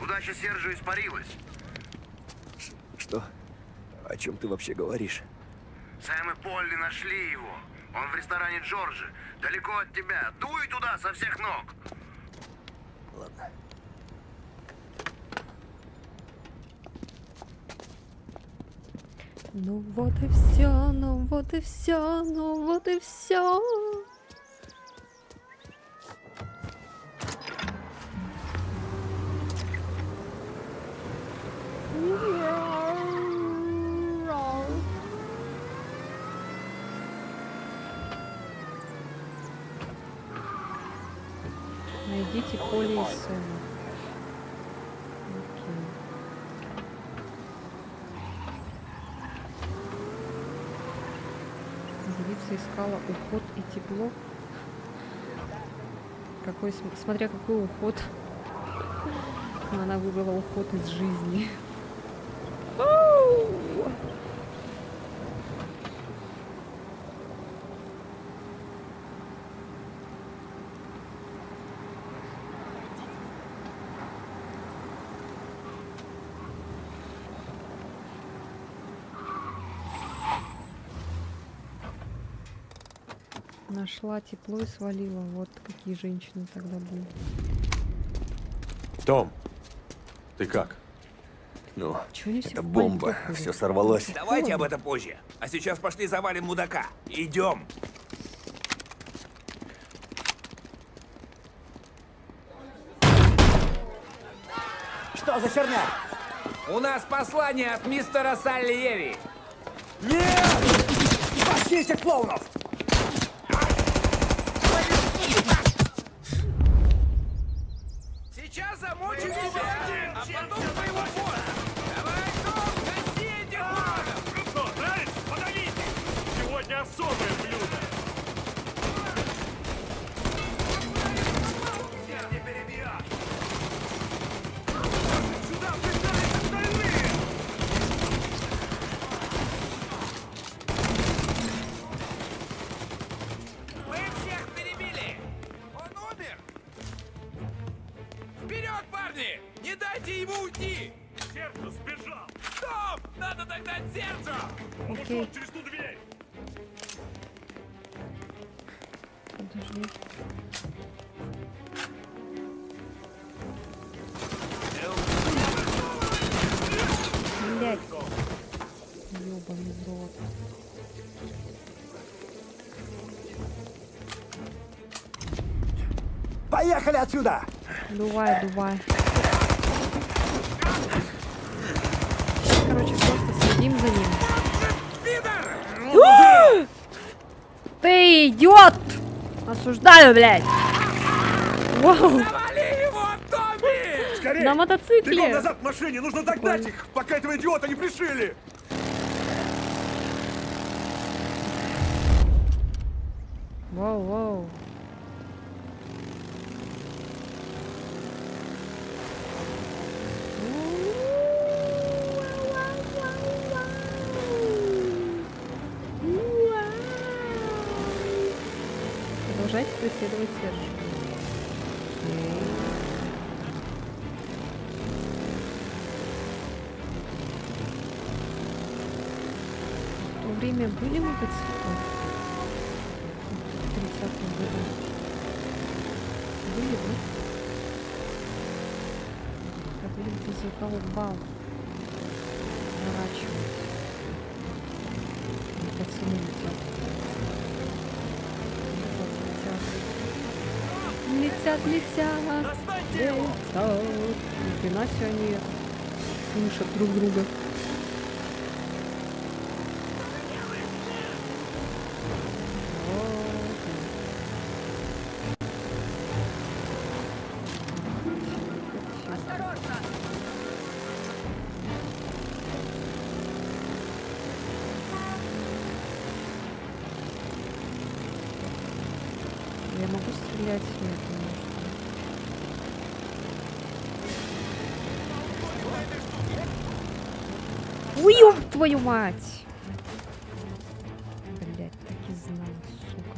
Удача Сержа испарилась. Что? О чем ты вообще говоришь? Сэм и Полли нашли его. Он в ресторане Джорджи. Далеко от тебя. Дуй туда со всех ног. Ладно. Ну вот и все, ну вот и все, ну вот и все. Найдите Полли и Сэма. Окей. Девица искала уход и тепло. Смотря какой уход. Но она выбрала уход из жизни. Нашла тепло и свалила. Вот какие женщины тогда были. Том, ты как? Ну, Чё они все это в бомба. пальто ходят? Все сорвалось. Давайте об этом позже. А сейчас пошли завалим мудака. Идем. Что за херня? У нас послание от мистера Сальери. Нет! Спаси этих клоунов! Сейчас замочим тебя, а потом твоего босса. Давай, Том, гаси этих уродов. Ну что, нравится? Подавите! Сегодня особое блюдо. Всех не перебьет. Сюда бежали остальные! Мы всех перебили. Он умер. Вперед, парни! Не дайте ему уйти! Серджо сбежал! Стоп! Надо догнать Серджо! Он Окей. ушел через ту дверь! Подожди. Блять. Ёбаный в рот. Поехали отсюда! Дувай, дувай. Сейчас, короче, просто следим за ним. Ты идиот! Осуждаю, блядь! Вау! Завали его, Томми! Скорей! На мотоцикле! Бегом назад к машине! Нужно догнать их, пока этого идиота не пришили! Вау, вау. Продолжайте преследовать Сержа. В то время были мотоциклы? 30-м году. Были, да? Так, блин, ты бал. Наворачивать. Пацаны летят. Летят. Летят. Ни хрена себе они слышат друг друга. Я могу стрелять, нет, конечно. Ой, ёб твою мать! Блять, так и знала, сука.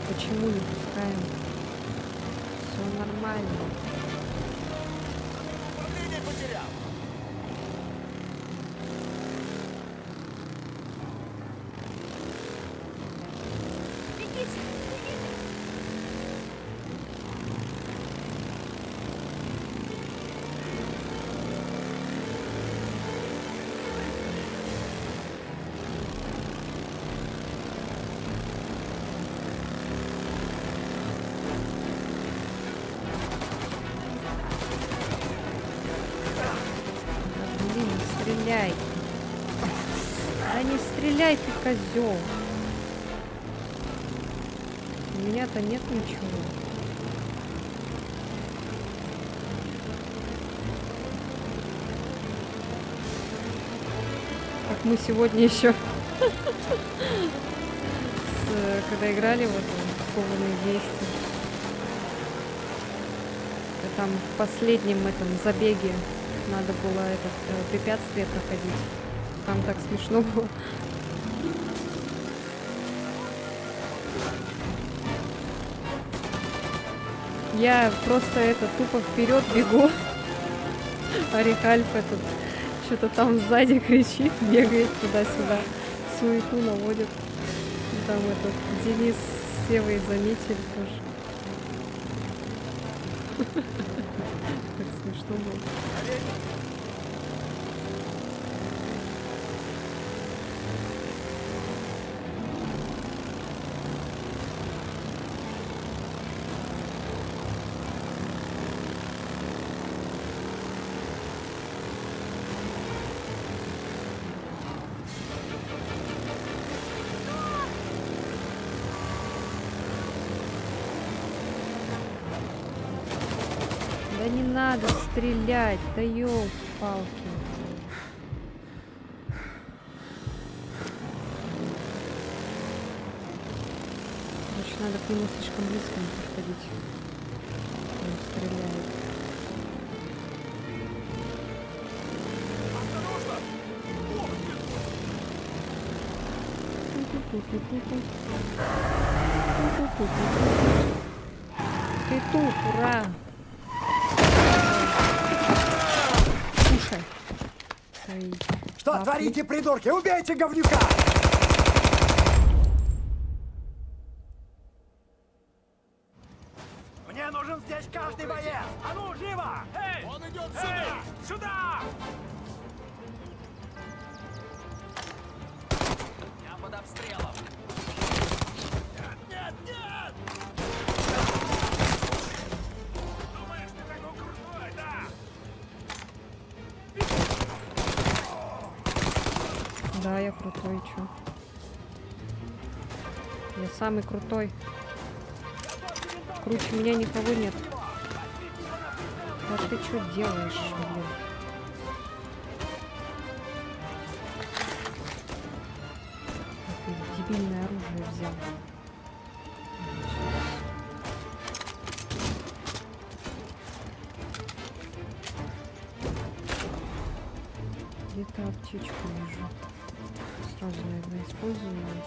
Почему не пускаем? Все нормально. Управление потерял. стреляй, ты козел. У меня-то нет ничего. Как мы сегодня еще, когда играли вот в «Скованные вести», там в последнем этом забеге надо было этот препятствие проходить. Там так смешно было. Я просто тупо вперед бегу. А Рихальф этот что-то там сзади кричит, бегает туда-сюда, суету наводит. И там этот Денис с Севой заметили тоже. Так смешно было. Да не надо стрелять, да ёлки-палки. Короче, надо к нему слишком близко не подходить. Он стреляет. Ты тут, ура! Слушай. Что творите, придурки? Убейте говнюка! Мне нужен здесь каждый боец! А ну, живо! Эй! Он идет сюда! Сюда! Я под обстрелом. Нет, нет! Думаешь, ты такой крутой, да? Да, я крутой, чё? Я самый крутой. Круче меня никого нет. Да ты чё делаешь, блин? Какое дебильное оружие взял. Где-то аптечку вижу. Сразу, наверное, использую ее.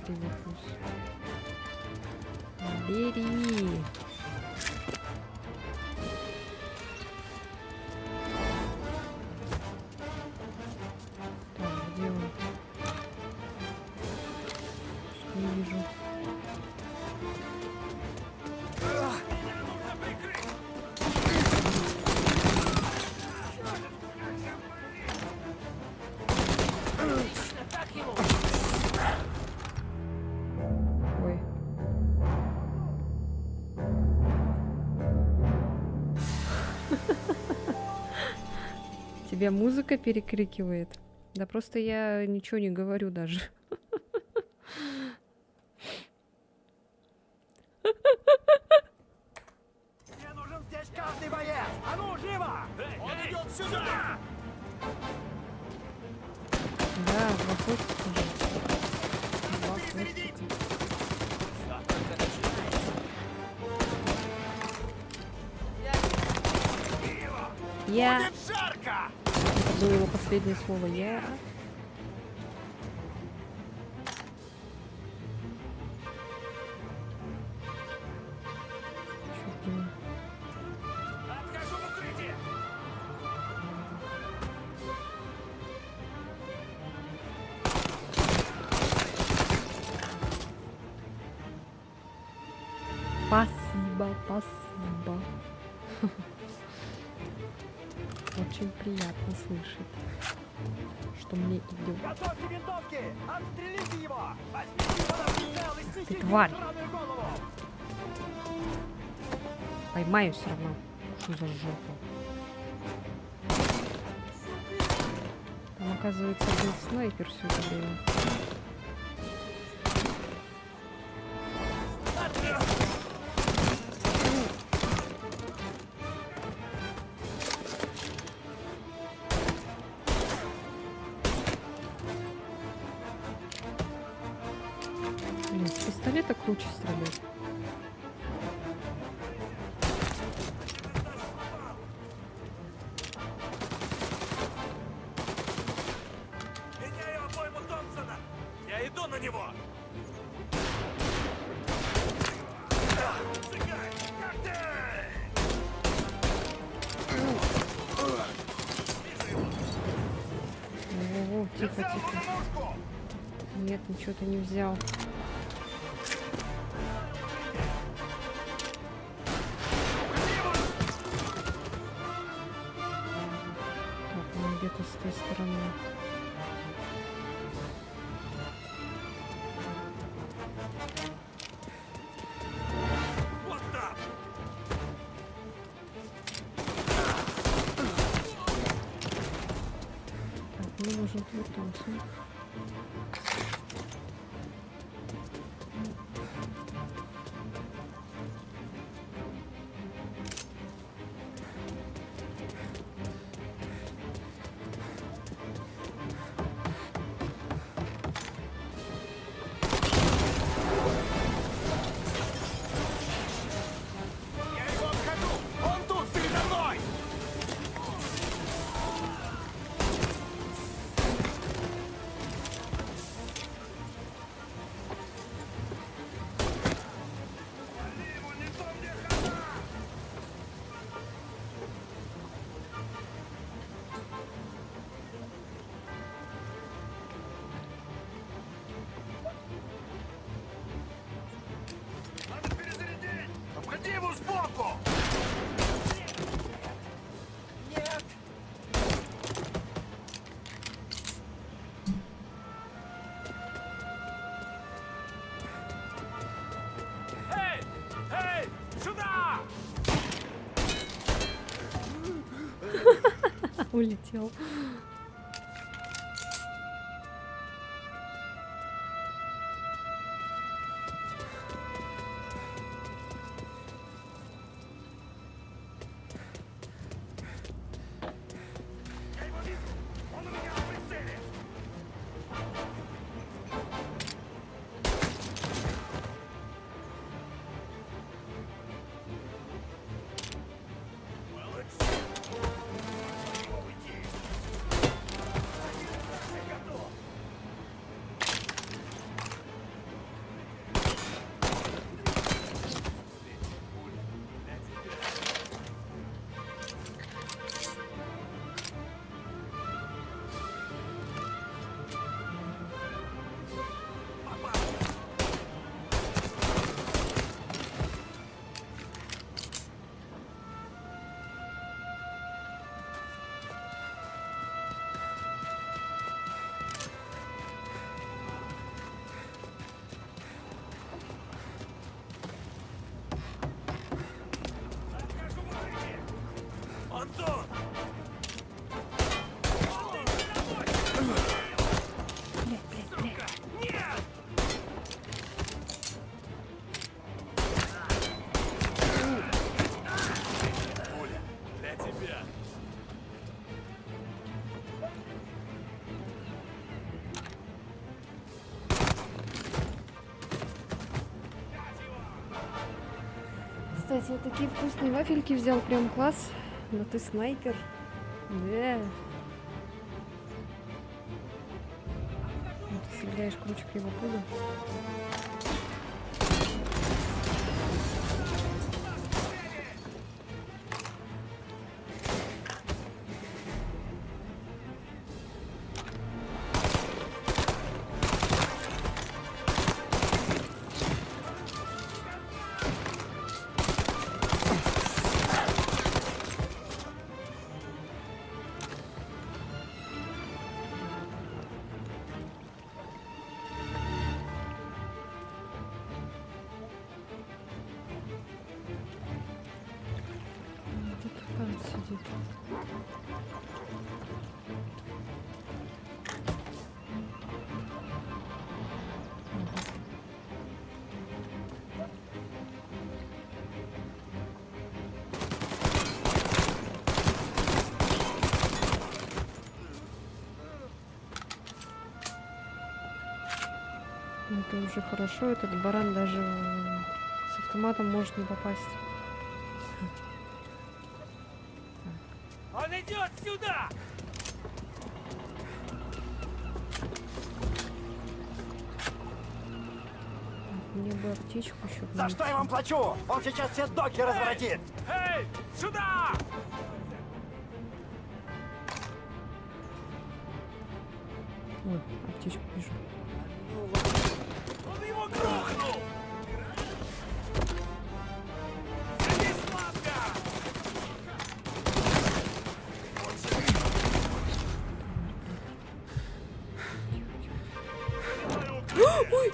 Привыкнусь. Бери. Так, где он? Что не вижу. Ой. Тебя музыка перекрикивает? Да просто я ничего не говорю даже. Мне нужен здесь каждый боец! А ну, живо! Он идет сюда! Да, два хвостика же. Два хвостика. Я. Это было его последнее слово. Я. Чё делаю? Откажу в укрытие! Спасибо, спасибо. Очень приятно слышать, что мне идет. Готовьте винтовки! Отстрелите его! Возьмите его на прицел и Ты снесите тварь. ему сраную голову! Поймаю все равно. Что за жопа? Там, оказывается, был снайпер все это время. Блин, с пистолета круче стрелять. Меняю обойму Томпсона! Я иду на него! Цыган! Как ты? Во-во-во, тихо, тихо. Нет, ничего ты не взял. Так, он где-то с той стороны. Вот так! Так, мне нужен твой Томпсон. Я его обхожу! Он тут, передо мной! Надо перезарядить! Обходи его сбоку! Нет! Эй! Эй! Сюда! Улетел. Я его вижу! Он у меня в прицеле! Молодцы! Его уйти! Готов! Он тут! Сука! Нет! Пуля, для тебя! Кстати, я такие вкусные вафельки взял, прям класс. Но ты снайпер. Да. Ну, ты стреляешь круче кривопуда. Ну, это уже хорошо, этот баран даже с автоматом может не попасть. Он идет сюда! Мне бы аптечку еще. За что я вам плачу? Он сейчас все доки разворотит! Эй! Сюда! Ой, аптечку вижу. Он его грохнул! Садись, сладко! Ой!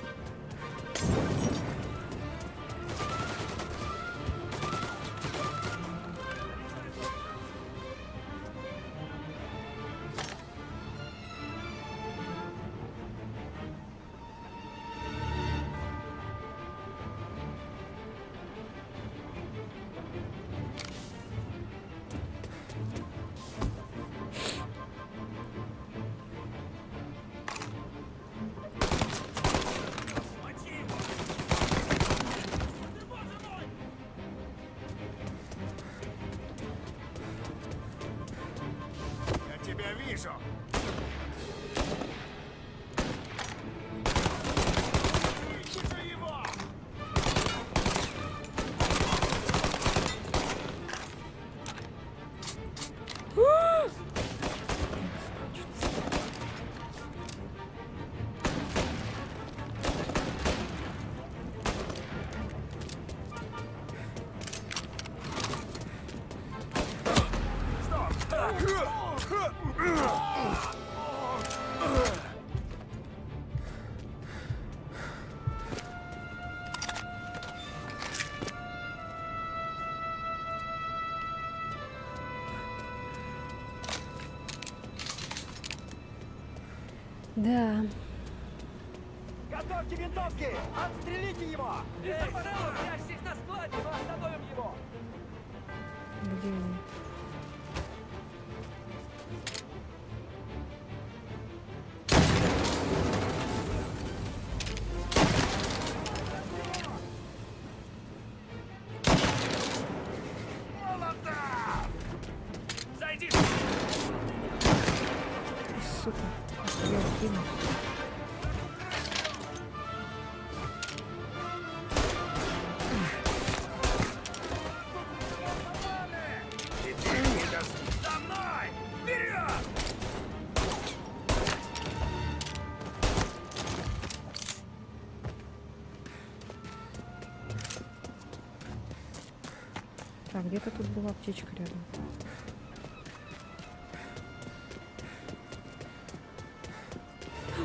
Я тебя вижу! Вижу его! Да. Готовьте винтовки! Отстрелите его! Мистер Морелло, прячьте их на складе, мы остановим его! Где они? Молотов! Зайди! Сука. Я кину. За мной! Вперед! Так, где-то тут была аптечка рядом.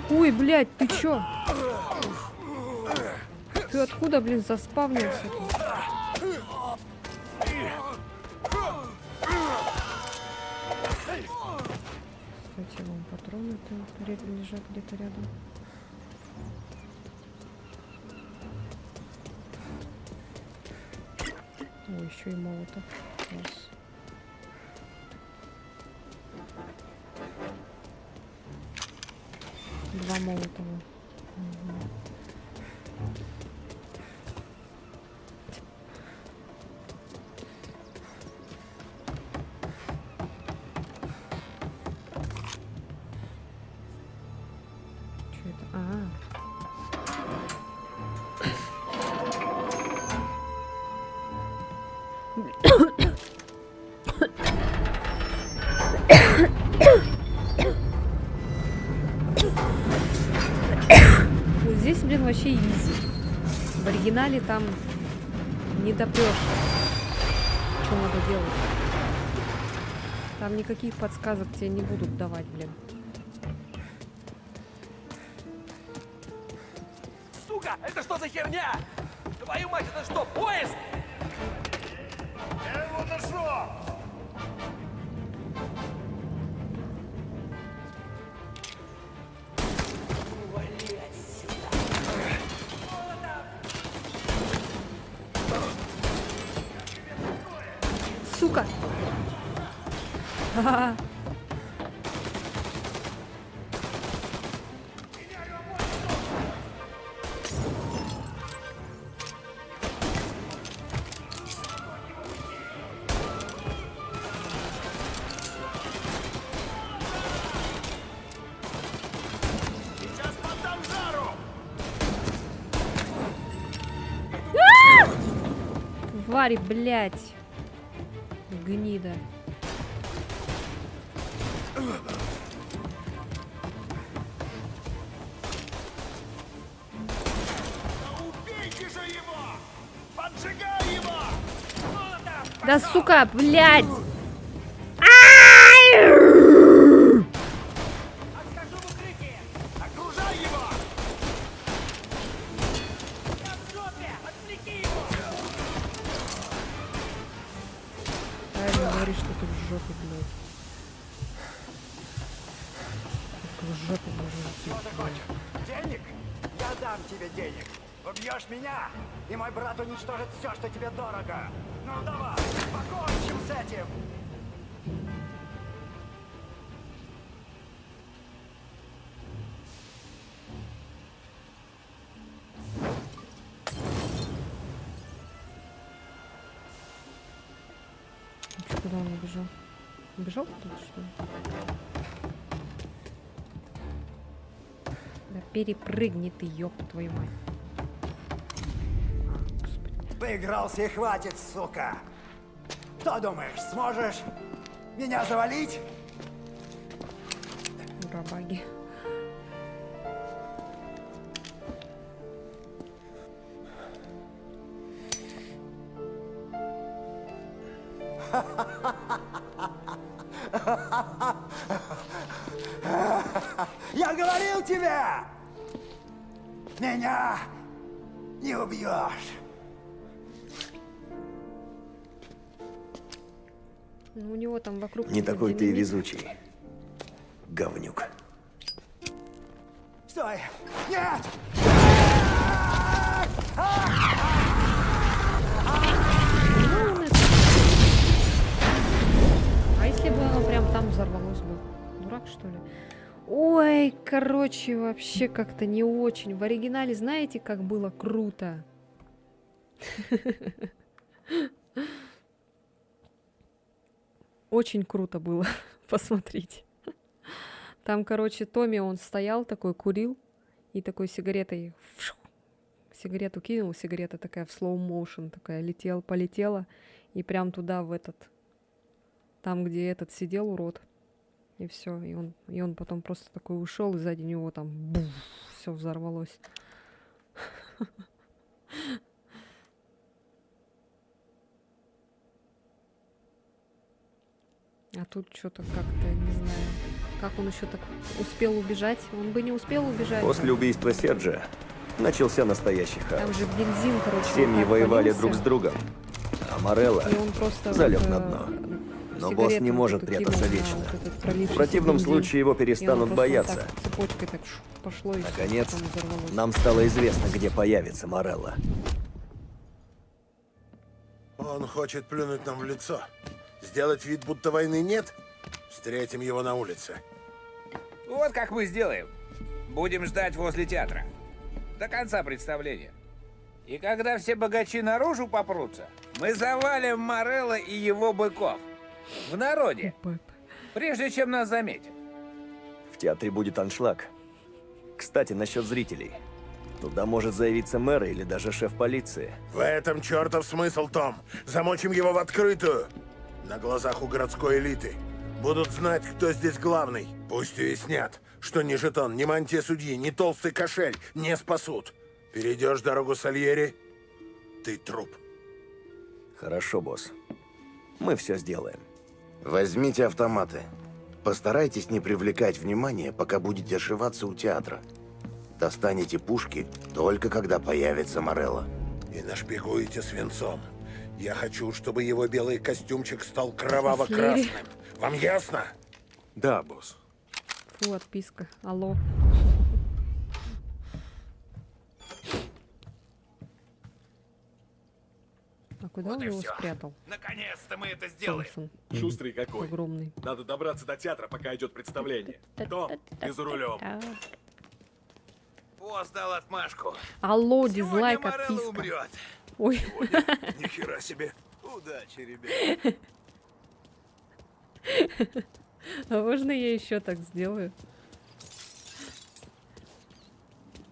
Ой, блядь, ты чё? Ты откуда, блин, заспавнился тут? Кстати, вон патроны-то лежат где-то рядом. О, еще и молотов. Класс. Два молотова. Угу. Что это? Вот здесь, блин, вообще изи. В оригинале там не допрешь, что надо делать. Там никаких подсказок тебе не будут давать, блин. Сука, это что за херня? Твою мать, это что, поезд? Я его нашел! Сука! Ха-ха. тварь, блядь. Гнида. Убейте же его! Поджигай его! Молотов! Да сука, блядь! Отхожу в укрытие! Окружай его! Я в жопе! Отвлеки его! Правильно говоришь, что ты в жопе, блядь. Только в жопе можно Что ты хочешь? Денег? Я дам тебе денег. Убьешь меня, и мой брат уничтожит все, что тебе дорого. Ну давай, покончим с этим. Что, куда он убежал? Убежал тут, что ли? Да перепрыгни ты, ёб твою мать. Поигрался и хватит, сука. Что думаешь, сможешь меня завалить? Рабаги. Я говорил тебе! Меня не убьешь. Ну, у него там вокруг... Не него такой ты и динамит. везучий. Говнюк. Стой! Нет! Ну, он это... А если бы оно прям там взорвалось бы? Дурак, что ли? Ой, короче, вообще как-то не очень. В оригинале знаете, как было круто? Очень круто было. Посмотрите. Там, короче, Томми, он стоял такой, курил, и такой сигаретой... Сигарету кинул, сигарета такая в slow-motion, такая полетела, и прям туда, в этот... Там, где этот сидел, урод. И все. И он потом просто такой ушел, и сзади него там все взорвалось. А тут что-то как-то, не знаю, как он еще так успел убежать. Он бы не успел убежать. После убийства Серджа начался настоящий Там хаос. же бензин, короче, Семьи так воевали полился, друг с другом, а Морелло и он просто залег вот, на дно. Но сигарету босс не вот может эту прятаться кинул на вечно. вот этот В пролившийся противном бензин, случае его и оно перестанут просто бояться. вот так цепочкой так пошло, и Наконец, потом взорвалось. нам стало известно, где появится Морелло. Он хочет плюнуть нам в лицо. Сделать вид, будто войны нет? Встретим его на улице. Вот как мы сделаем. Будем ждать возле театра. До конца представления. И когда все богачи наружу попрутся, мы завалим Морелло и его быков. В народе. Прежде чем нас заметят. В театре будет аншлаг. Кстати, насчет зрителей. Туда может заявиться мэр или даже шеф полиции. В этом чертов смысл, Том. Замочим его в открытую. На глазах у городской элиты. Будут знать, кто здесь главный. Пусть уяснят, что ни жетон, ни мантия судьи, ни толстый кошель не спасут. Перейдешь дорогу Сальери, ты труп. Хорошо, босс. Мы все сделаем. Возьмите автоматы. Постарайтесь не привлекать внимания, пока будете ошиваться у театра. Достанете пушки только когда появится Морелло. И нашпигуете свинцом. Я хочу, чтобы его белый костюмчик стал кроваво-красным. Вам ясно? Да, босс. Фу, отписка. Алло. А куда Вот он и его всё. спрятал? Наконец-то мы это сделаем. Томпсон. Шустрый какой. Огромный. Надо добраться до театра, пока идет представление. Том, ты за рулем. Босс дал отмашку. Алло, Сегодня дизлайк, Морелло отписка. умрет. Ой. Нихера себе. Удачи, ребят. А можно я еще так сделаю?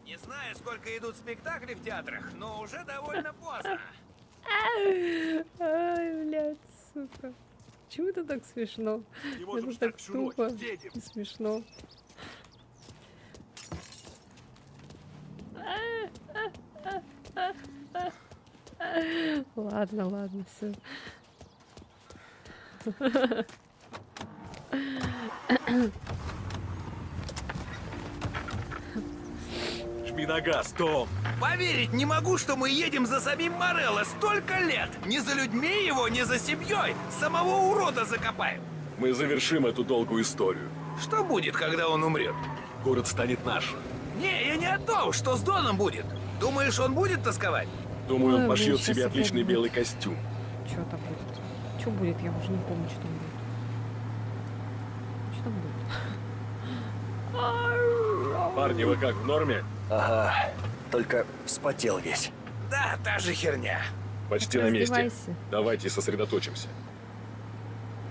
Не знаю, сколько идут спектакли в театрах, но уже довольно поздно. Ай, блядь, сука. Почему это так смешно? Не можем Это так ждать всю ночь. тупо Едем. и смешно. Ладно, ладно, все. Жми на газ, Том. Поверить не могу, что мы едем за самим Морелло столько лет. Не за людьми его, не за семьей. Самого урода закопаем. Мы завершим эту долгую историю. Что будет, когда он умрет? Город станет нашим. Не, я не о том, что с Доном будет. Думаешь, он будет тосковать? Думаю, Ой, он блин, пошьет щас себе опять отличный будет. белый костюм. Что там будет? Что будет? Я уже не помню, что там будет. Что там будет? Парни, вы как, в норме? Ага, только вспотел весь. Да, та же херня. Почти на месте. Раздевайся. Давайте сосредоточимся.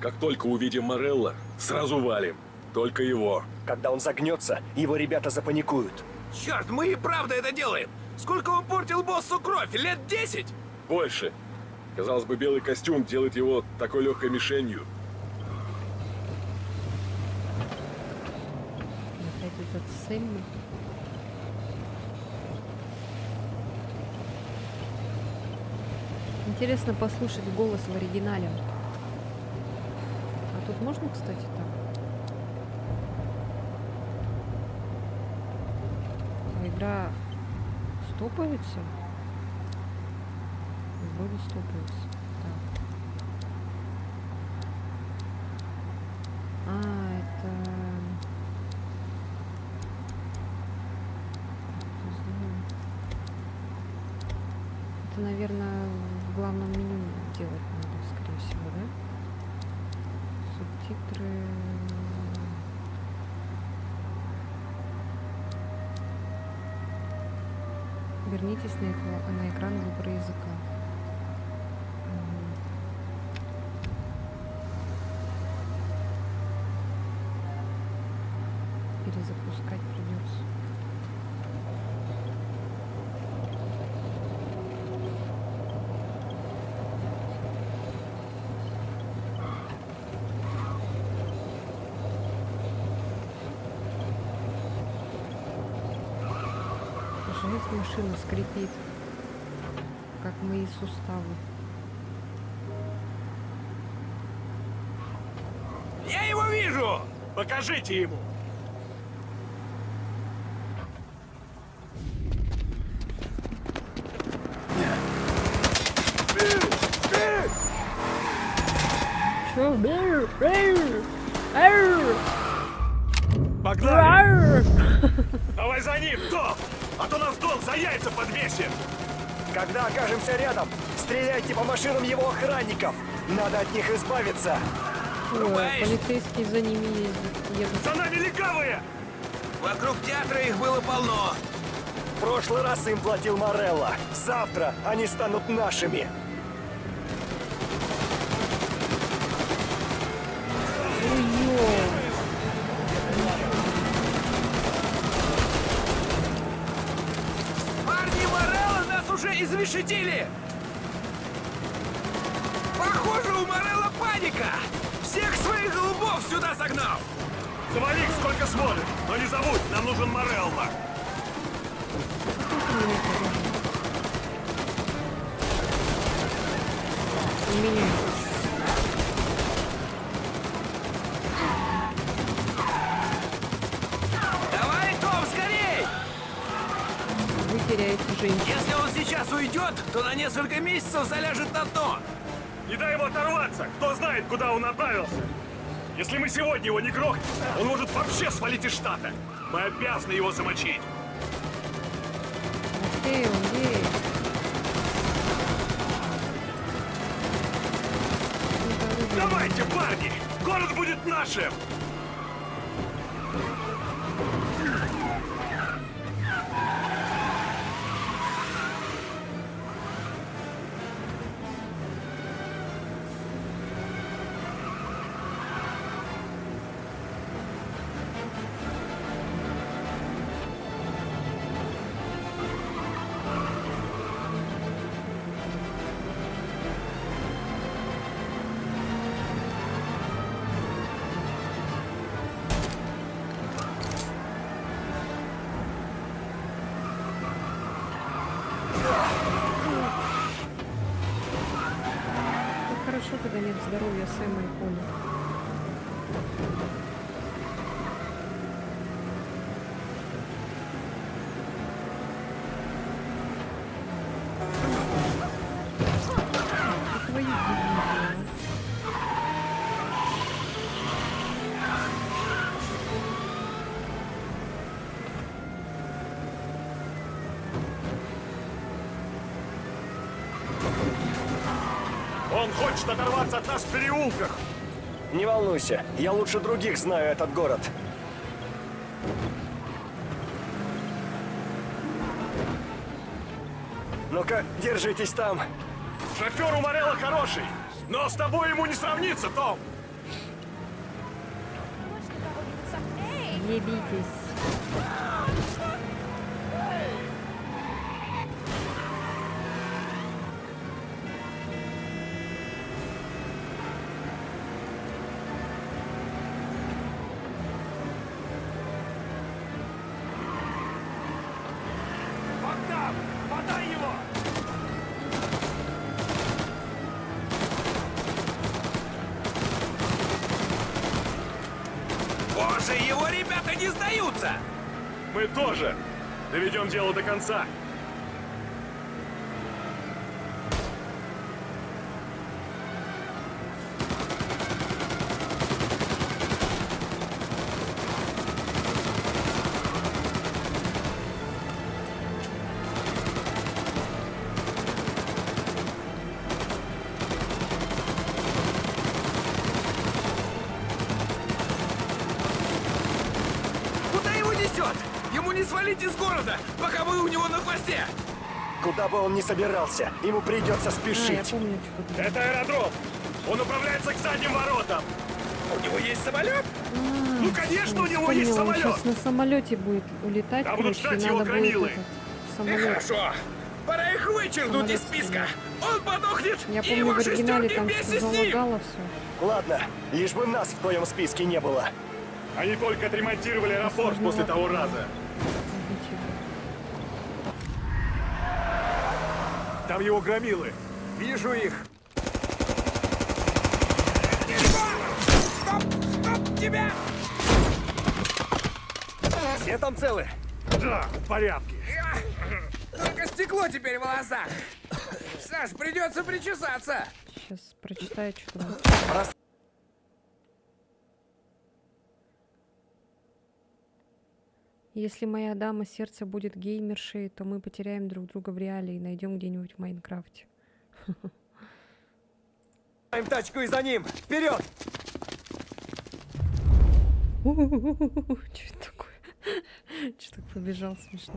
Как только увидим Морелло, сразу валим. Только его. Когда он загнется, его ребята запаникуют. Черт, мы и правда это делаем. Сколько он портил боссу кровь? Лет 10? Больше. Казалось бы, белый костюм делает его такой легкой мишенью. Опять этот Сэмми. Интересно послушать голос в оригинале. А тут можно, кстати, так? А игра стопается? Вроде стопается. Так. А, это... Это, наверное, в главном меню делать надо, скорее всего, да? Субтитры... Вернитесь на экран выбора языка. Перезапускать придется. Жесть, машина скрипит, как мои суставы. Я его вижу! Покажите ему. Чё? Погнали! Давай за ним, Том! А то нас Дон за яйца подвесит! Когда окажемся рядом, стреляйте по машинам его охранников. Надо от них избавиться. Ой, полицейские за ними едут. За нами легавые! Вокруг театра их было полно. В прошлый раз им платил Морелло. Завтра они станут нашими. Парни Морелло нас уже изрешетили! Похоже, у Морелло паника! Всех своих голубов сюда согнал! Завали их сколько сможешь, но не забудь, нам нужен Морелло! Меня. Давай, Том, скорей! Вы теряете жизнь. Если он сейчас уйдет, то на несколько месяцев заляжет на дно. Не дай ему оторваться! Кто знает, куда он направился! Если мы сегодня его не грохнем, он может вообще свалить из штата! Мы обязаны его замочить! Окей, окей. Давайте, парни! Город будет нашим! хорошо, когда нет здоровья Сэма и Поли. И твою дивизию. Он хочет оторваться от нас в переулках. Не волнуйся, я лучше других знаю этот город. Ну-ка, держитесь там. Шофер у Морелла хороший, но с тобой ему не сравнится, Том. Ебитесь. Богдан, подай его! Боже, его ребята не сдаются! Мы тоже доведем дело до конца. Куда его несет? Ему не свалить из города, пока мы у него на хвосте! Куда бы он ни собирался, ему придется А, я спешить. помню, что Это аэродром. Он управляется к задним воротам. У него есть самолет? Ну, конечно, у него есть вспомнила, он самолет. сейчас на самолете будет улетать, Там будут короче, и ждать его надо будет громилы. этот И самолет. хорошо. Пора их вычеркнуть из Самолет списка. Он подохнет, Я и помню, его в оригинале шестерки там вместе что с ним. залагало все. Ладно, лишь бы нас в твоем списке не было. Они только отремонтировали аэропорт после того раза. Там его громилы. Вижу их. Стоп, тебя! Все там целы? Да, в порядке. Только стекло теперь в волосах. Саш, придется причесаться. Сейчас прочитаю, что там. Если моя дама сердца будет геймершей, то мы потеряем друг друга в реале и найдем где-нибудь в Майнкрафте. Ставим тачку и за ним. Вперед! Что это такое? Что так побежал смешно.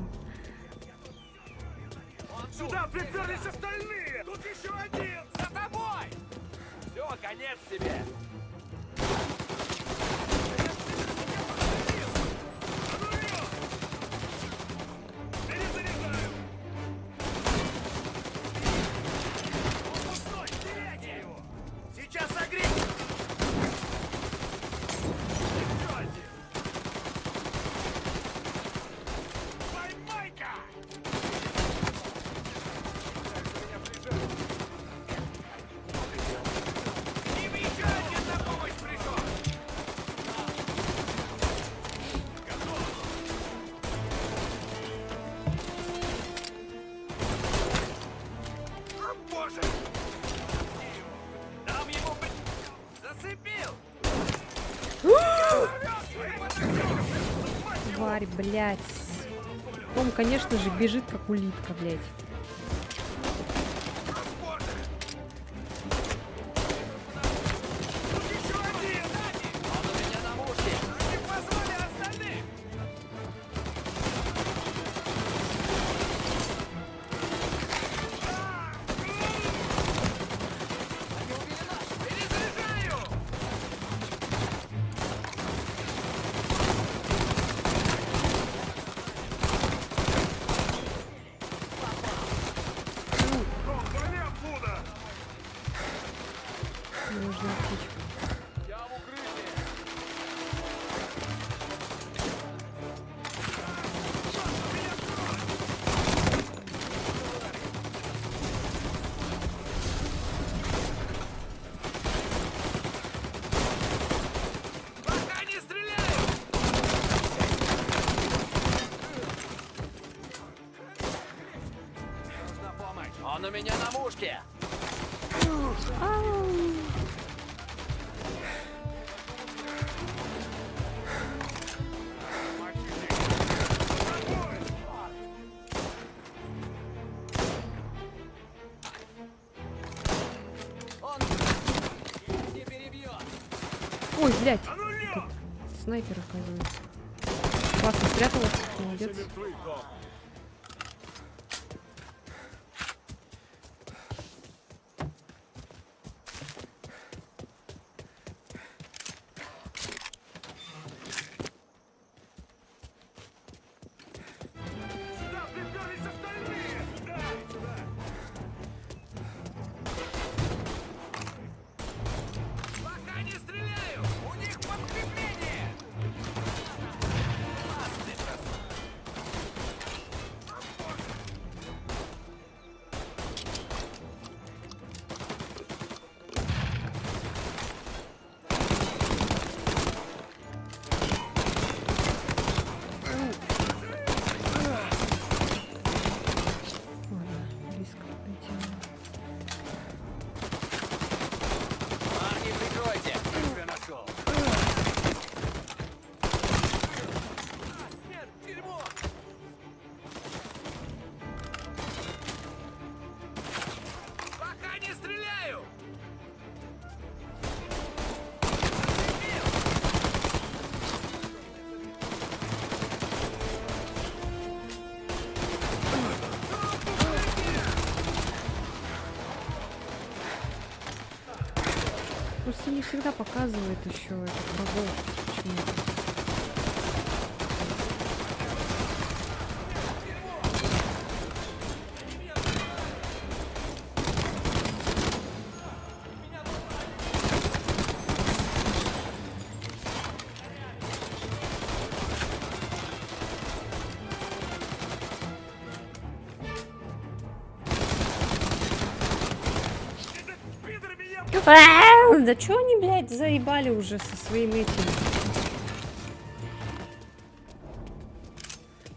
Сюда приперлись остальные! Тут еще один! За тобой! Все, конец тебе! Перезаряжаю! Сейчас согрею. Поймай-ка! Им еще один на помощь пришел. О, боже! Дам ему зацепил! Тварь, блядь. Том, конечно же, бежит как улитка, блядь. Он у меня на мушке! Он не перебьет! Ой, блядь. Тут снайпер, оказывается. Классно спряталась. Молодец. Пока не стреляю! У них подкрепление! Близко подойти. Парни, прикройте! Тебя нашел! Нет, дерьмо! Пока не стреляю! Просто не всегда показывает еще этих врагов. Почему-то. Да чё они, блядь, заебали уже со своим этим?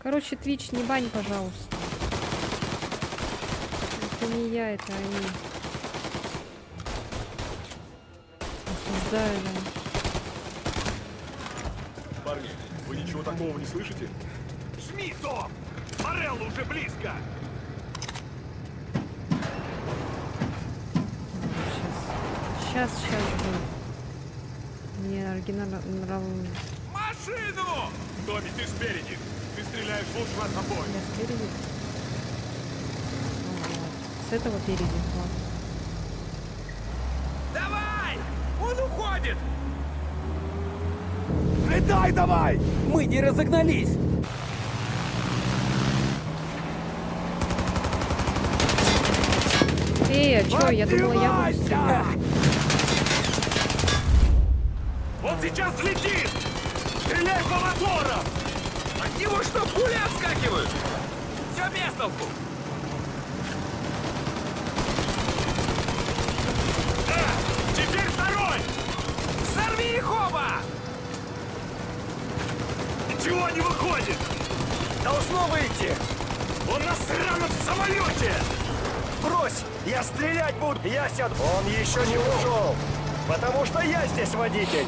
Короче, Twitch, не бань, пожалуйста. Это не я, это они. Осуждаю, да. Парни, вы ничего такого не слышите? Жми, Том! Морелло уже близко! Сейчас будет. Мне оригинально. Машину! Томми, ты спереди. Ты стреляешь лучше нас обоих. Я спереди. С этого впереди. Ладно. Давай! Он уходит! Взлетай давай! Мы не разогнались! Эй, а чё? Я думала, я буду стрелять. Он сейчас взлетит! Стреляй по моторам! От него что, пули отскакивают? Все без толку! Теперь второй! Сорви их оба! Ничего не выходит! Должно выйти! Он на сраном самолете! Брось! Я стрелять буду! Я сяду! Он еще не ушел! Потому что я здесь водитель!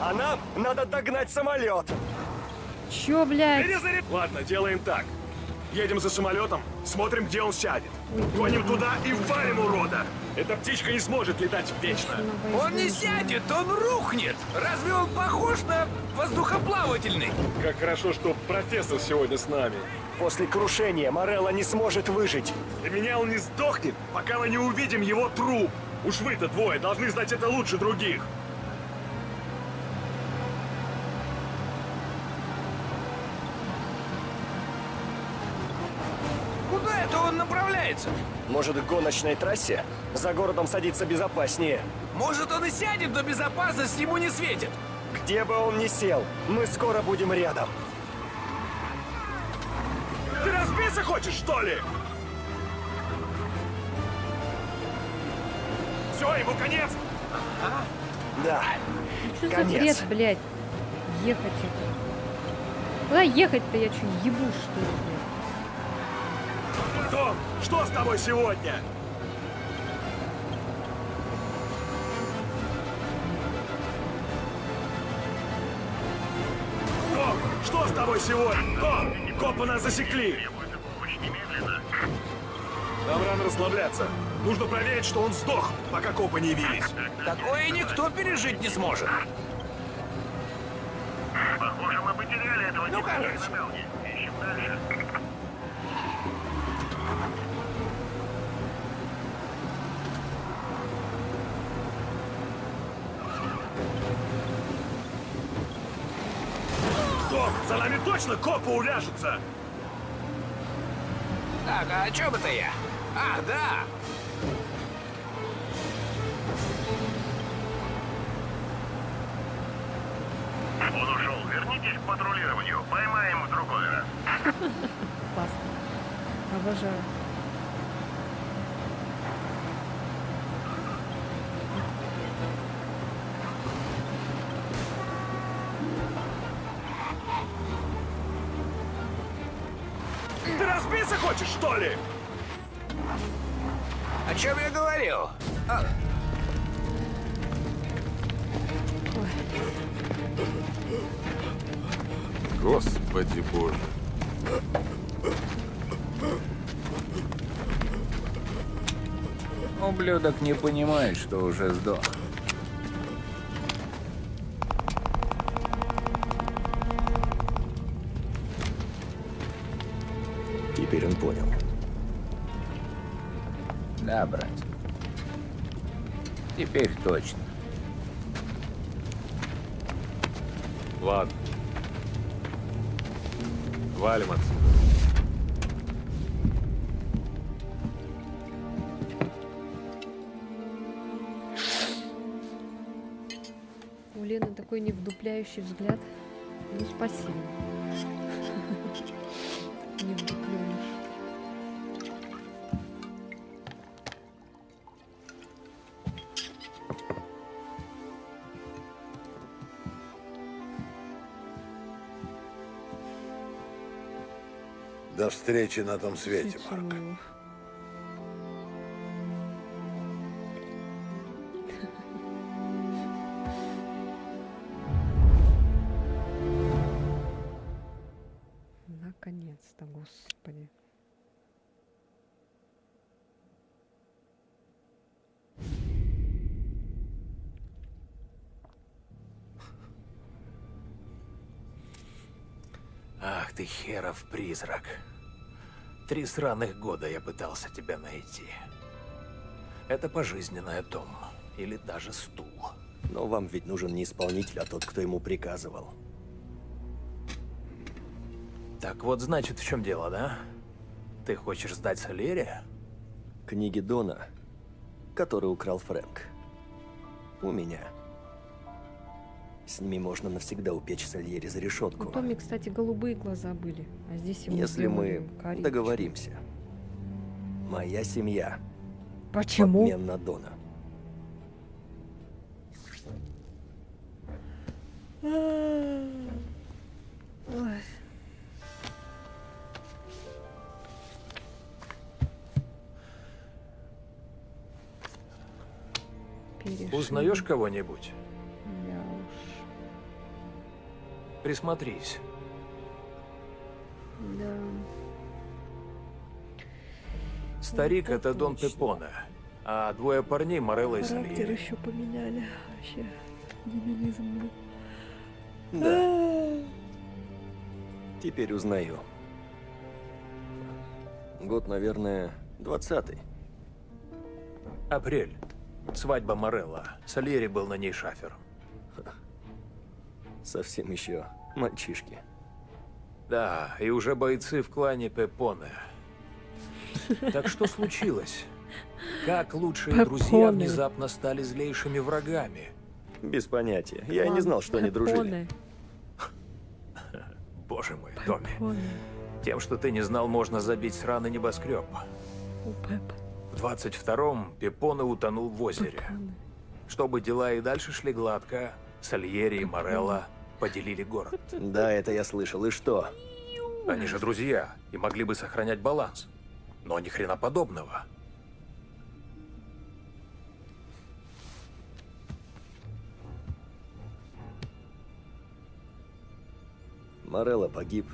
А нам надо догнать самолет! Чё, блядь? Ладно, делаем так. Едем за самолетом, смотрим, где он сядет. Гоним туда и валим урода! Эта птичка не сможет летать вечно! Он не сядет, он рухнет! Разве он похож на воздухоплавательный? Как хорошо, что профессор сегодня с нами. После крушения Морелло не сможет выжить. Для меня он не сдохнет, пока мы не увидим его труп. Уж вы-то двое должны знать это лучше других. Куда это он направляется? Может, к гоночной трассе? За городом садиться безопаснее. Может, он и сядет, но безопасность ему не светит. Где бы он ни сел, мы скоро будем рядом. Ты разбиться хочешь, что ли? Все, ему конец? Да. Что за конец. бред, блядь? Ехать это. Куда ехать-то? Я что, ебу, что ли, блядь? Том, что с тобой сегодня? Том, что с тобой сегодня? Том, копы нас засекли. Нам рано расслабляться. Нужно проверить, что он сдох, пока копы не явились. Такое никто пережить не сможет. Похоже, мы потеряли этого Ну, короче. Ищем дальше. Том, за нами точно копы увяжутся! Так, а о чем это я? Ах, да! Он ушел. Вернитесь к патрулированию. Поймаем в другой раз. Классно. Обожаю. Ты разбиться хочешь, что ли? О чем я говорил? А, Господи боже. ублюдок не понимает, что уже сдох. Теперь он понял. Да, брат. Теперь точно. Ладно. Валим отсюда. У Лены такой невдупляющий взгляд. Ну, спасибо. Не вдупляешь. До встречи на том свете, Марк. Наконец-то, господи. Ах ты херов призрак. 3 сраных года я пытался тебя найти. Это пожизненное, Том. Или даже стул. Но вам ведь нужен не исполнитель, а тот, кто ему приказывал. Так вот, значит, в чем дело, да? Ты хочешь сдать Сальери? Книги Дона, который украл Фрэнк. У меня. С ними можно навсегда упечь Сальери за решетку. У Томми, кстати, голубые глаза были, а здесь его Если мы сделали коричневые. договоримся. Моя семья. Почему? В обмен на Дона. Ой. Узнаешь кого-нибудь? Да уж. Присмотрись. Да. Старик — это Дон точно. Пепоне, а 2 парней — Морелло и Характер Сальери. еще поменяли. Вообще. Дебилизм, блин. Да. Теперь узнаю. Год, наверное, 20-й. Апрель. Свадьба Морелло. Сальери был на ней шафером. Совсем еще мальчишки. Да, и уже бойцы в клане Пепоне. Так что случилось? Как лучшие друзья внезапно стали злейшими врагами? Без понятия. Я и не знал, что они дружили. Боже мой, Томми. Тем, что ты не знал, можно забить сраный небоскреб. В 22-м Пепоне утонул в озере. Чтобы дела и дальше шли гладко, Сальери и Морелло поделили город. Да, это я слышал. И что? Они же друзья и могли бы сохранять баланс. Но ни хрена подобного. Морелло погиб.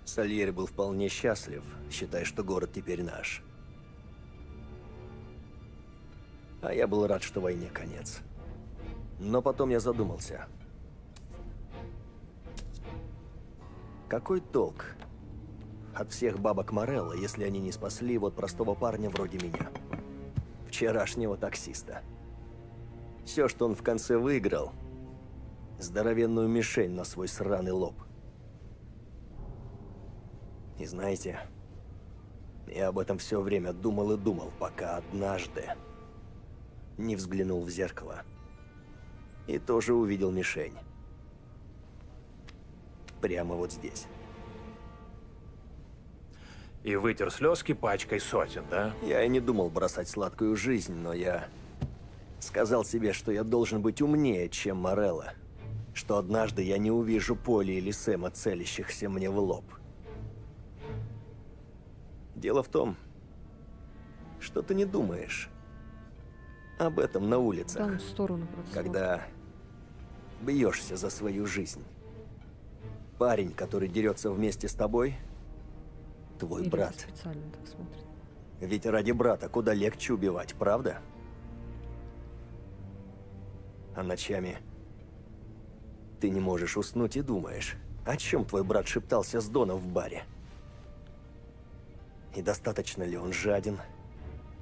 Сальери был вполне счастлив, считая, что город теперь наш. А я был рад, что войне конец. Но потом я задумался. Какой толк от всех бабок Морелло, если они не спасли вот простого парня вроде меня? Вчерашнего таксиста. Все, что он в конце выиграл, здоровенную мишень на свой сраный лоб. И знаете, я об этом все время думал и думал, пока однажды не взглянул в зеркало. И тоже увидел мишень. Прямо вот здесь. И вытер слезки пачкой сотен, да? Я и не думал бросать сладкую жизнь, но я сказал себе, что я должен быть умнее, чем Морелло. Что однажды я не увижу Поли или Сэма, целящихся мне в лоб. Дело в том, что ты не думаешь об этом на улицах, Там в сторону просто. когда бьешься за свою жизнь. Парень, который дерется вместе с тобой, твой Или брат. это специально так смотрит. Ведь ради брата куда легче убивать, правда? А ночами ты не можешь уснуть и думаешь, о чем твой брат шептался с Доном в баре. И достаточно ли он жаден,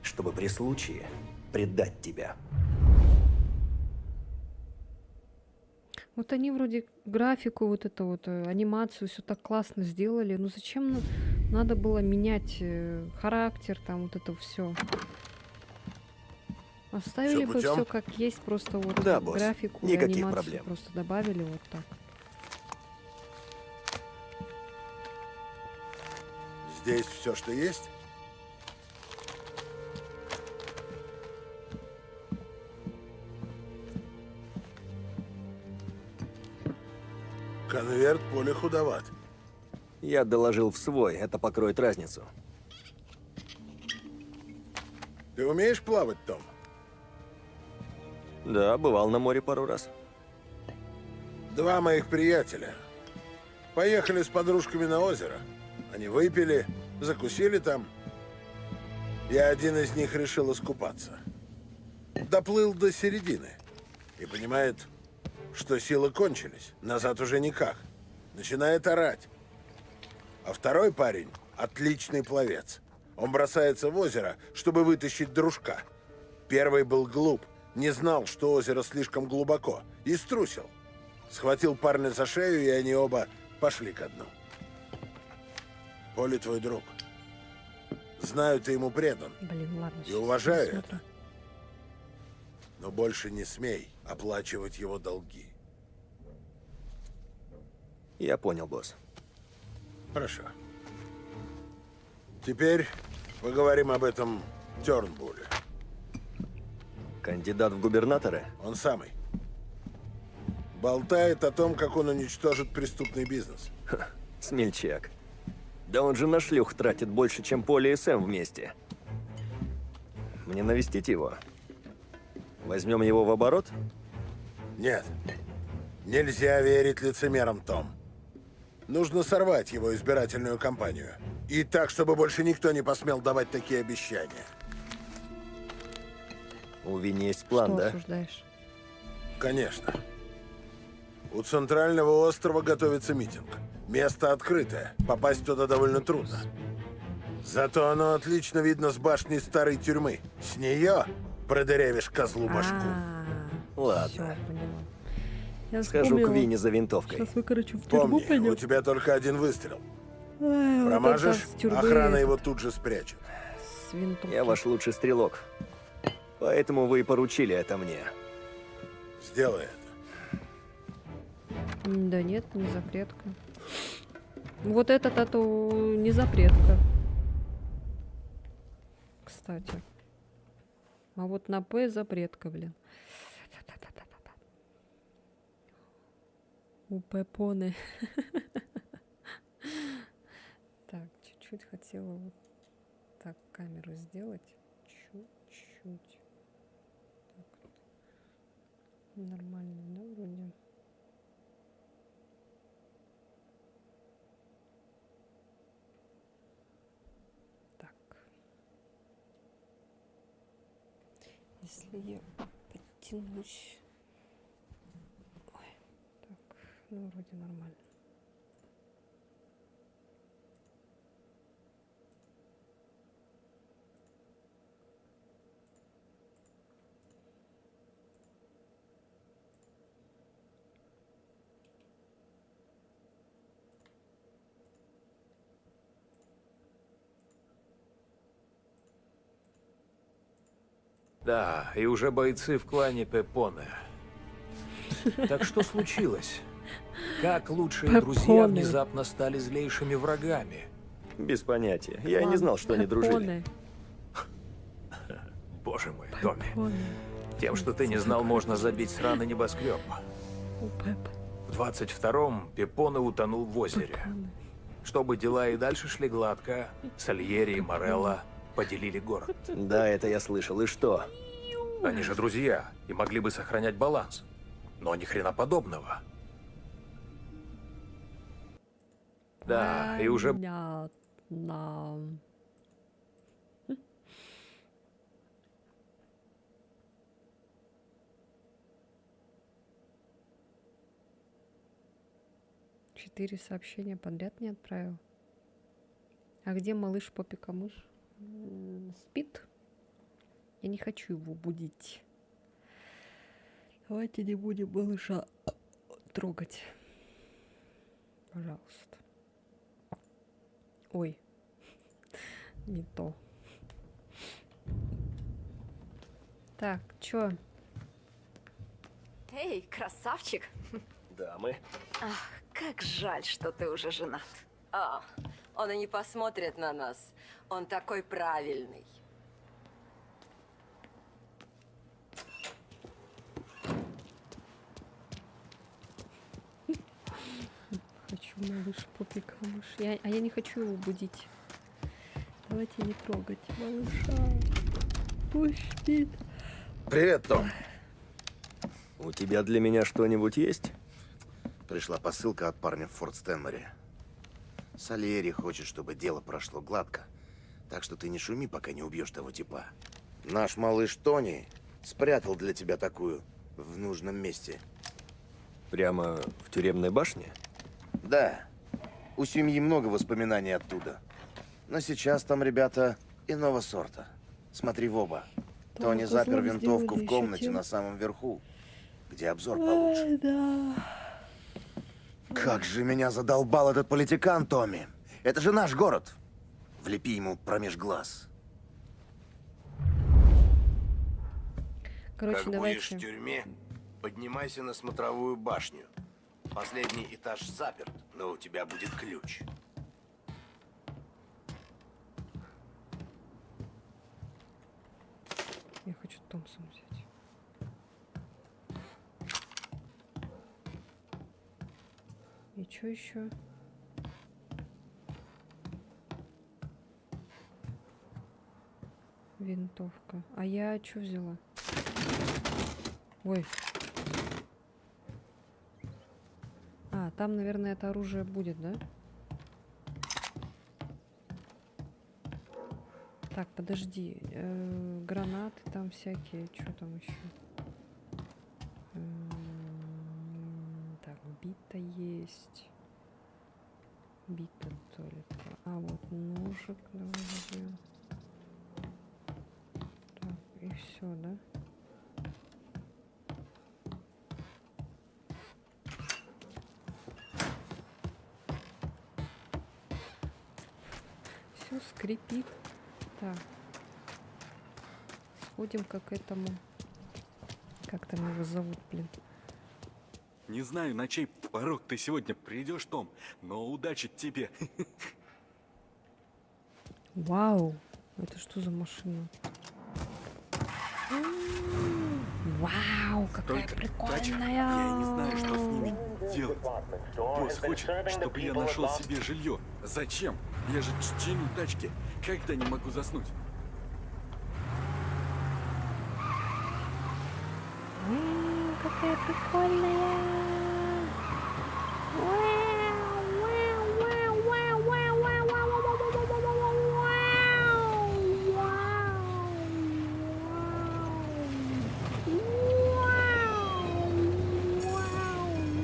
чтобы при случае предать тебя? Вот они вроде графику, вот это вот, анимацию все так классно сделали. Ну зачем надо было менять характер, там вот это все? Оставили бы путем? все как есть, просто вот Да, босс, графику и никаких анимацию проблем. просто добавили вот так. Здесь все, что есть? Конверт Поли худоват. Я доложил в свой, это покроет разницу. Ты умеешь плавать, Том? Да, бывал на море пару раз. Два моих приятеля поехали с подружками на озеро. Они выпили, закусили там. И один из них решил искупаться. Доплыл до середины и понимает, что силы кончились. Назад уже никак. Начинает орать. А второй парень – отличный пловец. Он бросается в озеро, чтобы вытащить дружка. Первый был глуп, не знал, что озеро слишком глубоко, и струсил. Схватил парня за шею, и они оба пошли ко дну. Поли твой друг. Знаю, ты ему предан. Блин, ладно. И щас уважаю посмотрим. это. Но больше не смей оплачивать его долги. Я понял, босс. Хорошо. Теперь поговорим об этом Тёрнбулле. Кандидат в губернаторы? Он самый. Болтает о том, как он уничтожит преступный бизнес. Ха, смельчак. Да он же на шлюх тратит больше, чем Поли и Сэм вместе. Мне навестить его. Возьмем его в оборот? Нет. Нельзя верить лицемерам, Том. Нужно сорвать его избирательную кампанию. И так, чтобы больше никто не посмел давать такие обещания. У Винни есть план, Что да? осуждаешь? Конечно. У центрального острова готовится митинг. Место открытое. Попасть туда довольно трудно. Зато оно отлично видно с башни старой тюрьмы. С нее продырявишь козлу башку. Ладно. Всё, поняла. Я Схожу к вспомнила. Винни за винтовкой. Сейчас вы, короче, в тюрьму Помни, пойдем. у тебя только один выстрел. Ай, вот Промажешь, это с тюрьмы охрана этот, его тут же спрячет. с винтовки. Я ваш лучший стрелок. Поэтому вы и поручили это мне. Сделай это. Да нет, не запретка. Вот этот, это не запретка. Кстати. А вот на П запретка, блин. У Пепоны. Так, чуть-чуть хотела вот Так, камеру сделать чуть-чуть. Так вот. Нормально, да, вроде? Так. Если я подтянусь... Ой, так, ну вроде нормально. Да, и уже бойцы в клане Пепоне. Так что случилось? Как лучшие друзья Пепоне. внезапно стали злейшими врагами? Без понятия. Я и не знал, что они дружили. Боже мой, Томми. Пепоне. Тем, что ты не знал, можно забить сраный небоскреб. У Пепы. В 22-м Пепоне утонул в озере. Пепоне. Чтобы дела и дальше шли гладко, Сальери и Морелло поделили город. Да, это я слышал. И что? Они же друзья и могли бы сохранять баланс. Но ни хрена подобного. Да, и уже... Понятно. Четыре сообщения подряд не отправил. А где малыш Попика-мышь? Спит? Я не хочу его будить. Давайте не будем малыша трогать. Пожалуйста. Ой. Не то. Так, чё? Эй, красавчик. Дамы. Ах, как жаль, что ты уже женат. А, он и не посмотрит на нас. Он такой правильный. Хочу малыш Попика-мышь. А я не хочу его будить. Давайте не трогать малыша. Пусть спит. Привет, Том. У тебя для меня что-нибудь есть? Пришла посылка от парня в Форт Стэнморе. Сальери хочет, чтобы дело прошло гладко. Так что ты не шуми, пока не убьешь того типа. Наш малыш Тони спрятал для тебя такую в нужном месте. Прямо в тюремной башне? Да. У семьи много воспоминаний оттуда. Но сейчас там ребята иного сорта. Смотри в оба. Тони запер винтовку в комнате на самом верху, где обзор получше. Ай, да. Как же меня задолбал этот политикан, Томми. Это же наш город. Влепи ему промеж глаз. Короче, как давайте. будешь в тюрьме, поднимайся на смотровую башню. Последний этаж заперт, но у тебя будет ключ. Я хочу Томпсон взять. И что еще? Винтовка. А я что взяла? Ой. А, там, наверное, это оружие будет, да? Так, подожди. Гранаты там всякие. Что там еще? Так, бита есть. Бита только. А вот ножик давай возьмем. Так, и все, да? Все скрипит. Так. Сходим-ка к этому. Как там его зовут, блин? Не знаю, на чей порог ты сегодня придешь, Том, но удачи тебе. Вау! Это что за машина? Вау, какая Только прикольная. тачка. Я не знаю, что с ними делать. Босс хочет, чтобы я нашел себе жилье. Зачем? Я же чиню тачки. Когда не могу заснуть? Вау, какая прикольная. Вау, вау, вау, вау, вау, вау, вау, вау, вау, вау, вау, вау,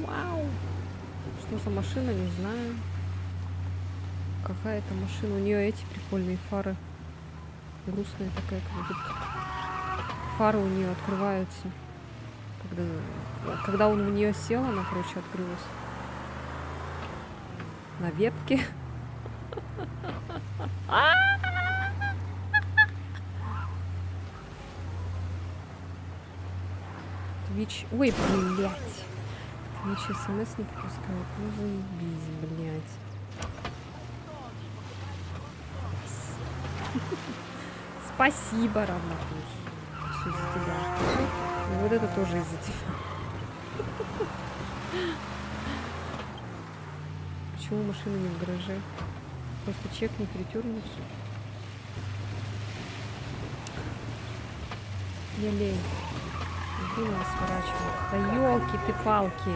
вау. Что за машина, не знаю. Какая это машина? У нее эти прикольные фары. Грустная такая, как будто. Фары у нее открываются. Когда он в нее сел, она, короче, открылась. На вебке. Твич... Ой, блядь. Твич СМС не пропускает. Ну, заебись, блядь. Спасибо, равнокус. Все из-за тебя. И вот это тоже из-за тебя. Почему машина не в гараже? Просто чекни фритюрницу. Не лень. Иди нас сворачивать. Да елки ты палки.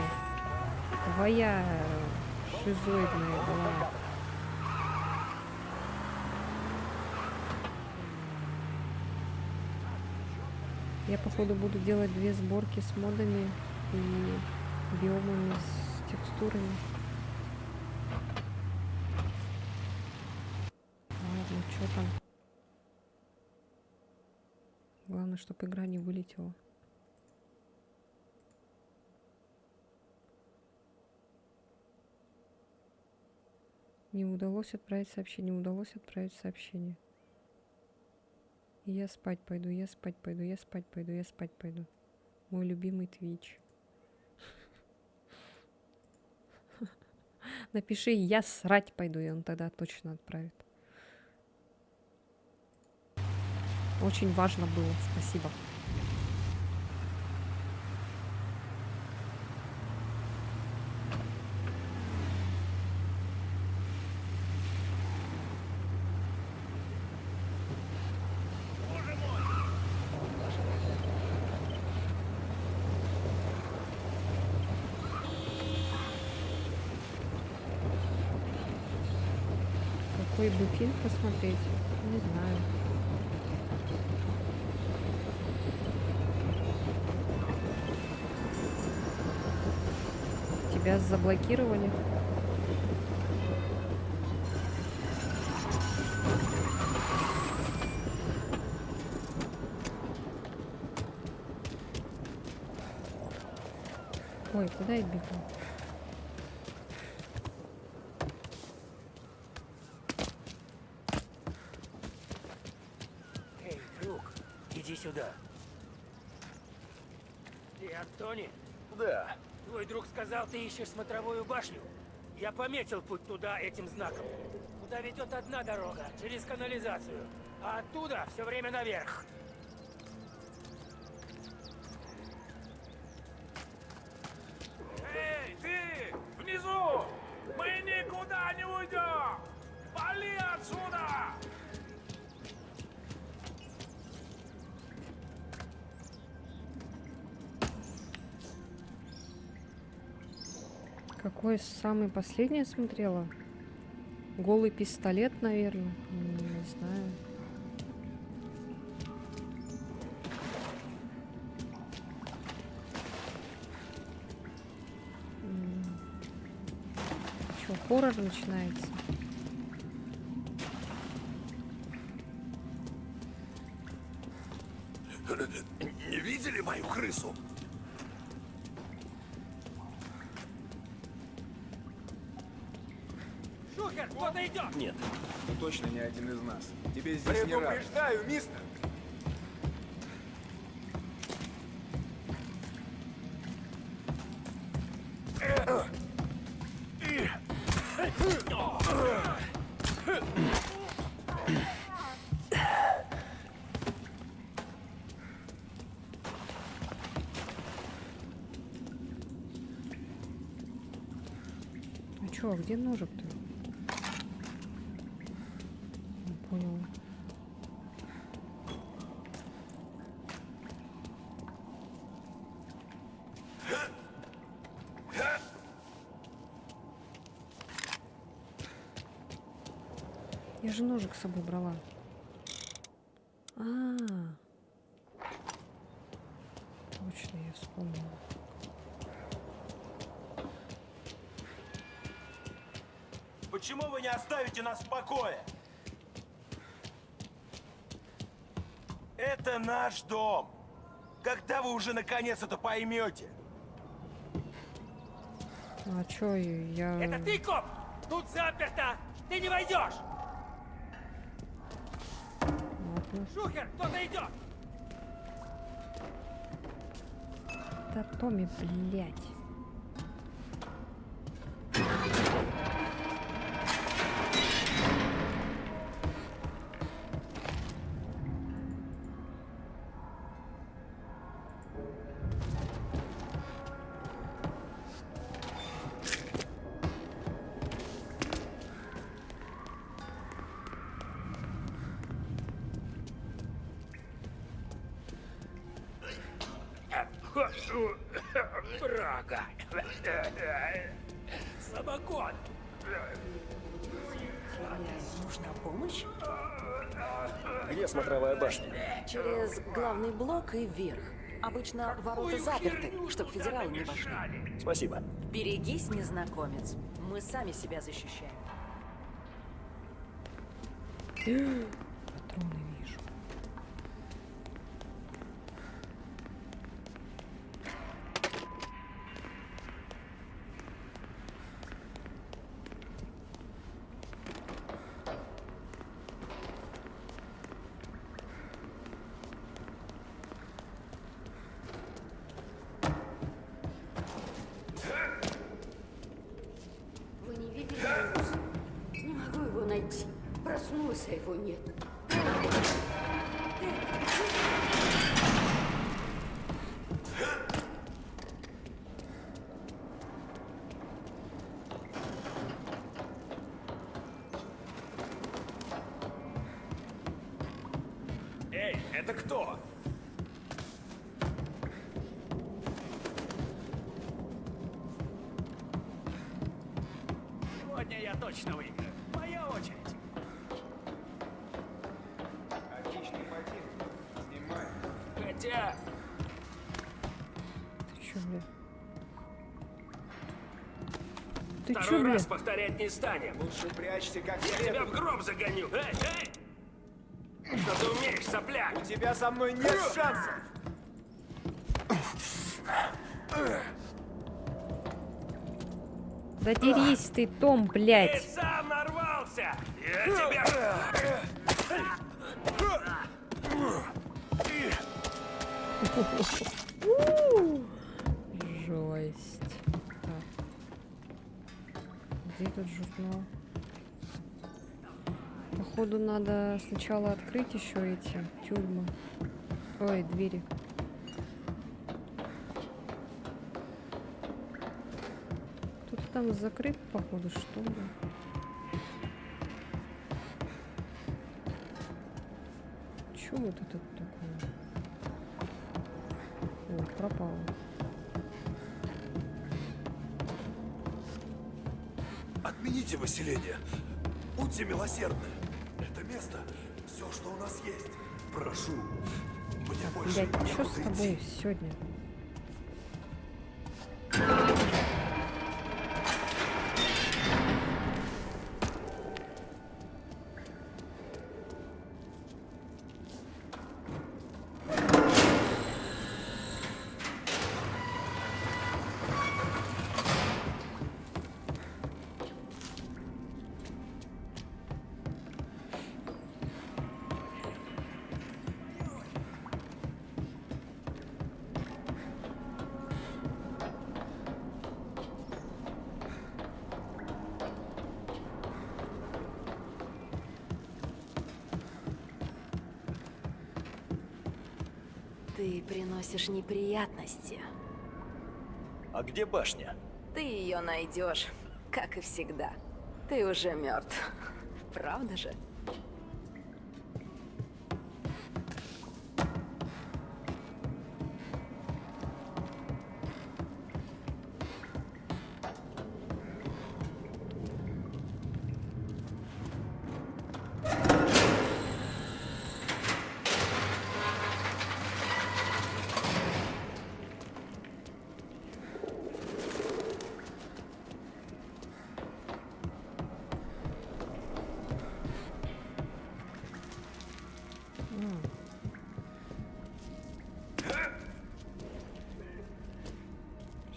Твоя шизоидная была. Я, походу, буду делать 2 сборки с модами и биомами, с текстурами. Ладно, что там? Главное, чтобы игра не вылетела. Не удалось отправить сообщение, не удалось отправить сообщение. Я спать пойду, я спать пойду, я спать пойду, я спать пойду. Мой любимый Twitch. Напиши, я срать пойду, и он тогда точно отправит. Очень важно было, спасибо. Какой бы фильм посмотреть? Не знаю. Тебя заблокировали? Ой, куда я бегу? Эй, друг, иди сюда. Ты Антони? Да. Твой друг сказал, ты ищешь смотровую башню. Я пометил путь туда этим знаком. Туда ведет одна дорога, через канализацию. А оттуда все время наверх. Эй, ты! Внизу! Мы никуда не уйдем! Вали отсюда! Какой самый последний смотрела? Голый пистолет, наверное. Не знаю. Что, хоррор начинается? Не видели мою крысу? Шухер, кто-то идет! Нет. Ты точно не один из нас. Тебе здесь не рады. Предупреждаю, мистер! чё, где ножик-то? Не понял. Я же ножик с собой брала. Точно, я вспомнила. Почему вы не оставите нас в покое? Это наш дом. Когда вы уже наконец это поймете? А чё я... Это ты, коп? Тут заперто! Ты не войдешь! Ладно. Шухер, кто-то идет! Да Томми, блядь. Брага! Слабакон! Нужна помощь? Где смотровая башня? Через главный блок и вверх. Обычно ворота заперты, чтобы федералы не вошли. Спасибо. Берегись, незнакомец. Мы сами себя защищаем. Патроны вижу. Вы не видели Рус? Не могу его найти. Проснулся, его нет. Эй, это кто? Сегодня я точно выиграю. Моя очередь. Отличный ботинок. Снимай. Хотя... Ты чё, бля? Ты чё, Второй бля? раз повторять не станем. Лучше прячься, как Я тебя в гроб загоню. Эй, эй! Что ты умеешь, сопляк? У тебя со мной нет шансов! Да дерись ты, Том, Ты блядь. сам нарвался! Я тебя... Жесть. Так. Где тут журнал? Походу надо сначала открыть еще эти тюрьмы. Ой, двери. Кто-то там закрыт, походу, что ли? Чё вот это такое? О, пропало. Отмените выселение. Будьте милосердны. Это место — все, что у нас есть. Прошу. Мне больше Блядь, что с некуда тобой идти. сегодня? Ты приносишь неприятности. А где башня? Ты ее найдешь. как и всегда. Ты уже мертв. Правда же?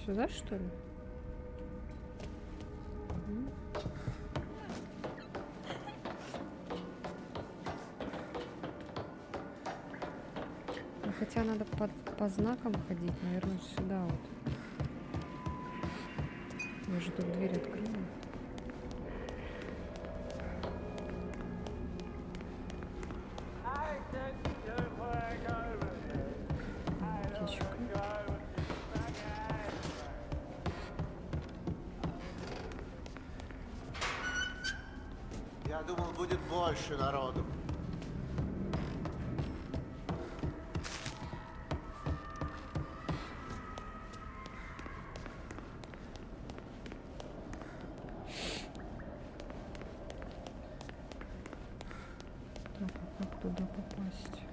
Сюда, что ли? Ну, хотя надо по знакам ходить, наверное, сюда вот. Я же тут дверь открыла. Я думал, будет больше народу. Так, а как туда попасть?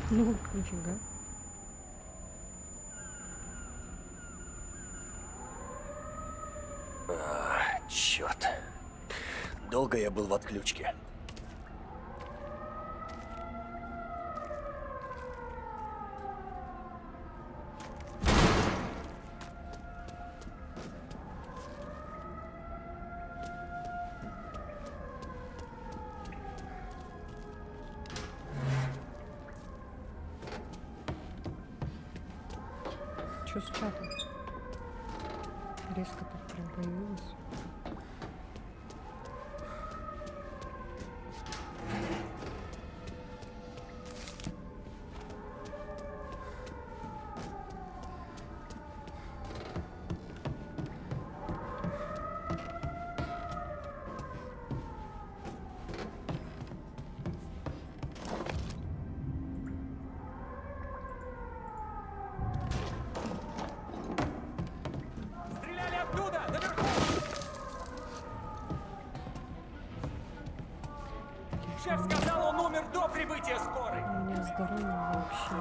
Ну, нифига. Черт. Долго я был в отключке. Что с чатом? Резко так прям появилась. Шеф сказал, он умер до прибытия скорой. У меня здоровье вообще.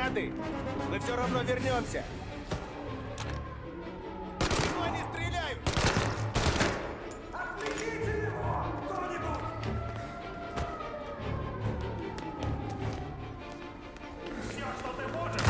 Гады! Мы все равно вернемся! Почему они стреляют? Отвлеките его! Кто-нибудь! Все, что ты можешь!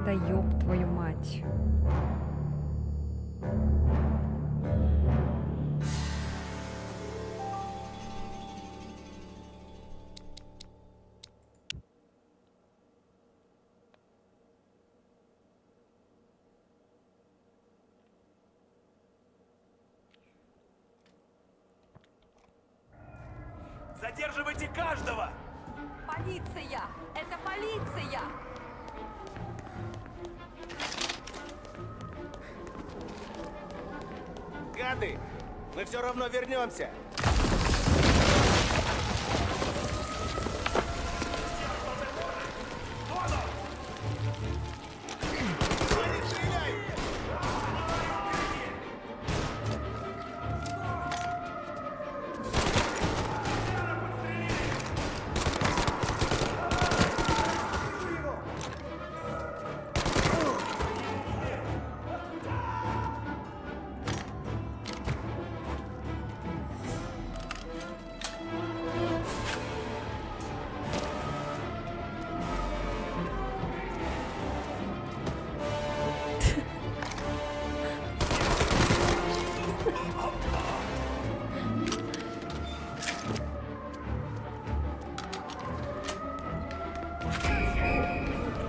Да ёб твою мать. Задерживайте каждого! Полиция! Это полиция! Гады! Мы все равно вернемся!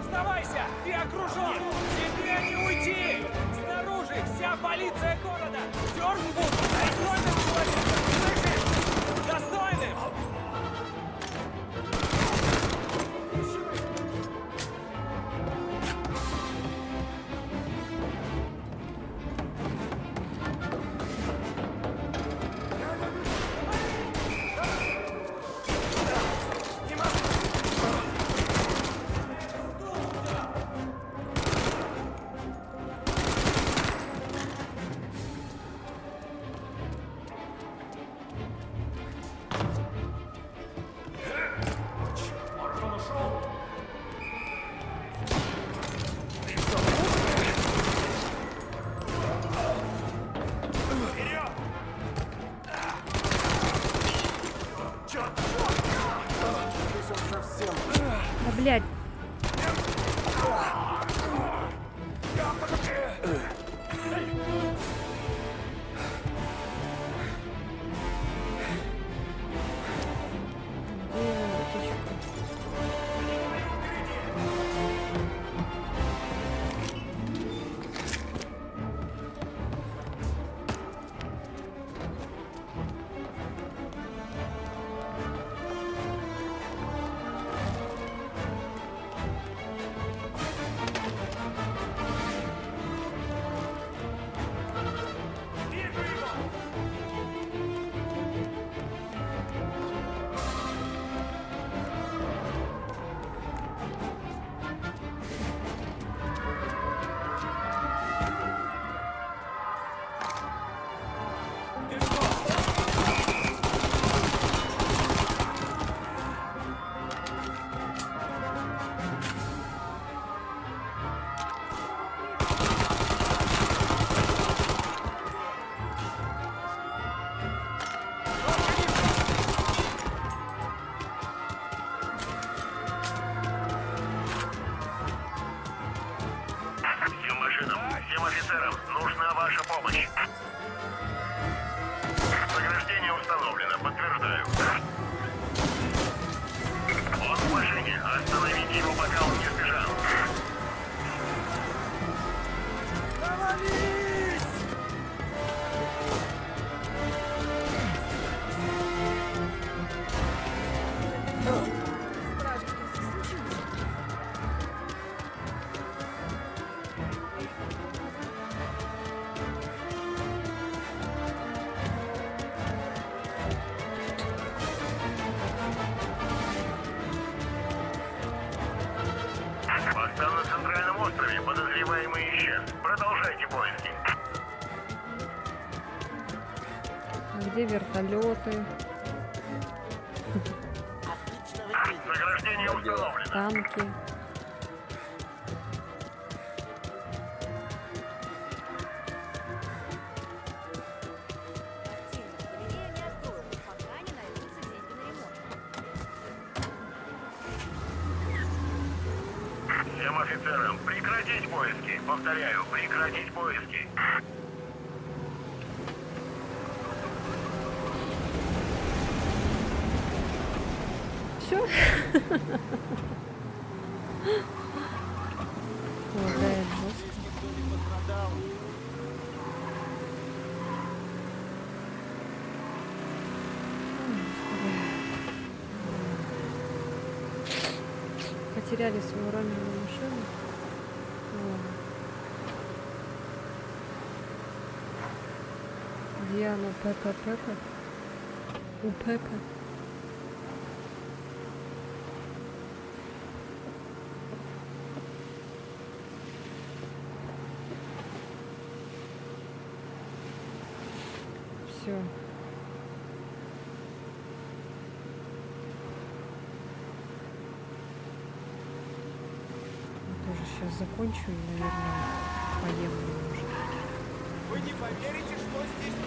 Сдавайся! Ты окружен! Тебе не уйти! Снаружи вся полиция города! Дёрнбург! Достойным человеком! Слышишь? Достойным! острове подозреваемый исчез. Продолжайте поиски. А где вертолеты? Награждение установлено. Танки. Всем офицерам прекратить поиски. Повторяю, прекратить поиски. Все? Лагает жестко. Потеряли свою раненую машину. Ладно. Где оно? Пеппа. У Пеппа. Все. Тоже сейчас закончу и, наверное, поем немножко. Вы не поверите, что здесь...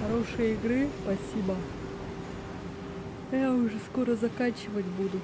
Хорошей игры, спасибо. Я уже скоро заканчивать буду.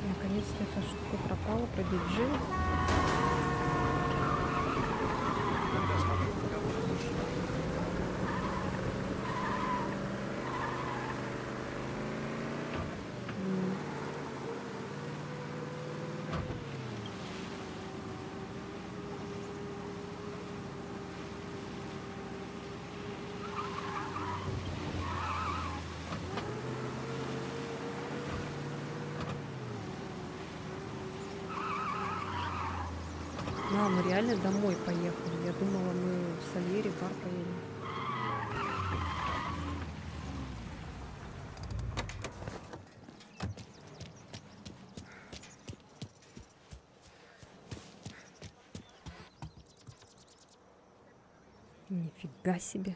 Наконец-то эта штука пропала, пробить жил. А, мы реально домой поехали. Я думала, мы в Сальери бар поедем. Нифига себе.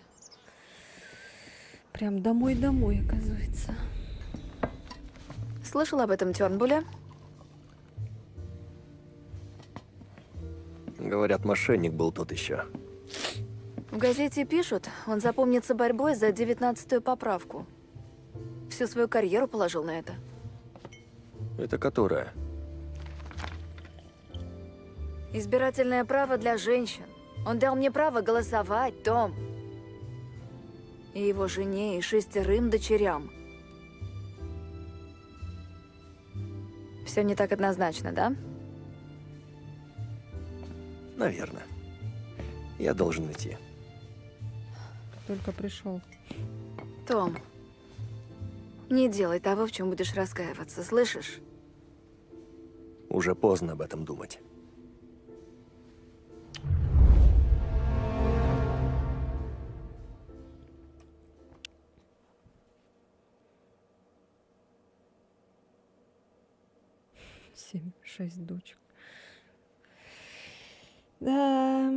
Прям домой-домой, оказывается. Слышал об этом Тёрнбуле? Говорят, мошенник был тот еще. В газете пишут, он запомнится борьбой за 19-ю поправку. Всю свою карьеру положил на это. Это которая? Избирательное право для женщин. Он дал мне право голосовать, Том. И его жене, и 6 дочерям. Все не так однозначно, да? Наверное. Я должен идти. Только пришел. Том, не делай того, в чем будешь раскаиваться, слышишь? Уже поздно об этом думать. Семь, 6 дочек. Да.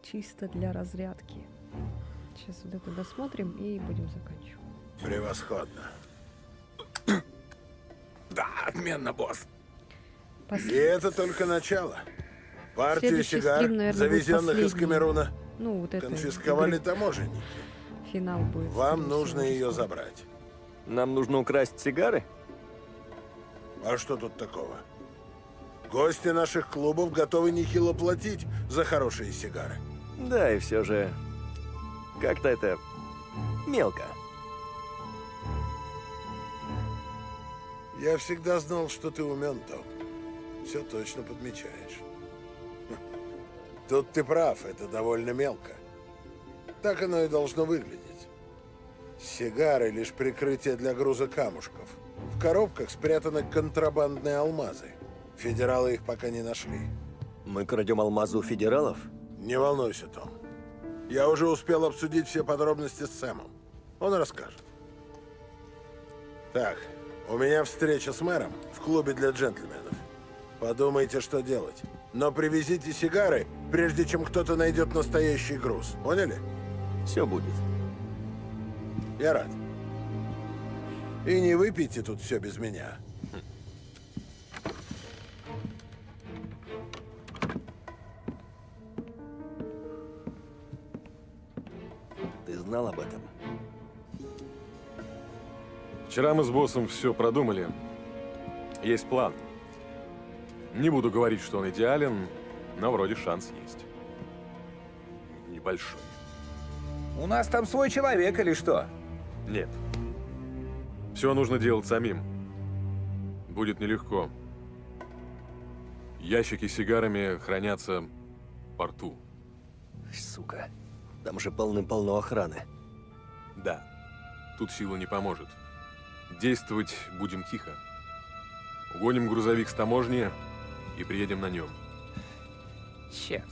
Чисто для разрядки. Сейчас вот это досмотрим и будем заканчивать. Превосходно. Да, отменно, босс. И это только начало. Партию Следующий сигар, стрим, наверное, будет завезенных из последний. Камеруна, Ну, вот это конфисковали игры. таможенники. Финал будет. Вам скорее нужно всего, ее уже скоро. забрать. Нам нужно украсть сигары? А что тут такого? Гости наших клубов готовы нехило платить за хорошие сигары. Да, и все же... Как-то это... мелко. Я всегда знал, что ты умен, Том. Все точно подмечаешь. Тут ты прав, это довольно мелко. Так оно и должно выглядеть. Сигары — лишь прикрытие для груза камушков. В коробках спрятаны контрабандные алмазы. Федералы их пока не нашли. Мы крадем алмазы у федералов? Не волнуйся, Том. Я уже успел обсудить все подробности с Сэмом. Он расскажет. Так, у меня встреча с мэром в клубе для джентльменов. Подумайте, что делать. Но привезите сигары, прежде чем кто-то найдет настоящий груз. Поняли? Все будет. Я рад. И не выпейте тут все без меня. Ты знал об этом? Вчера мы с боссом все продумали. Есть план. Не буду говорить, что он идеален, но вроде шанс есть. Небольшой. У нас там свой человек или что? Нет. Все нужно делать самим. Будет нелегко. Ящики с сигарами хранятся в порту. Сука. Там же полным-полно охраны. Да. Тут сила не поможет. Действовать будем тихо. Угоним грузовик с таможни и приедем на нем. Черт.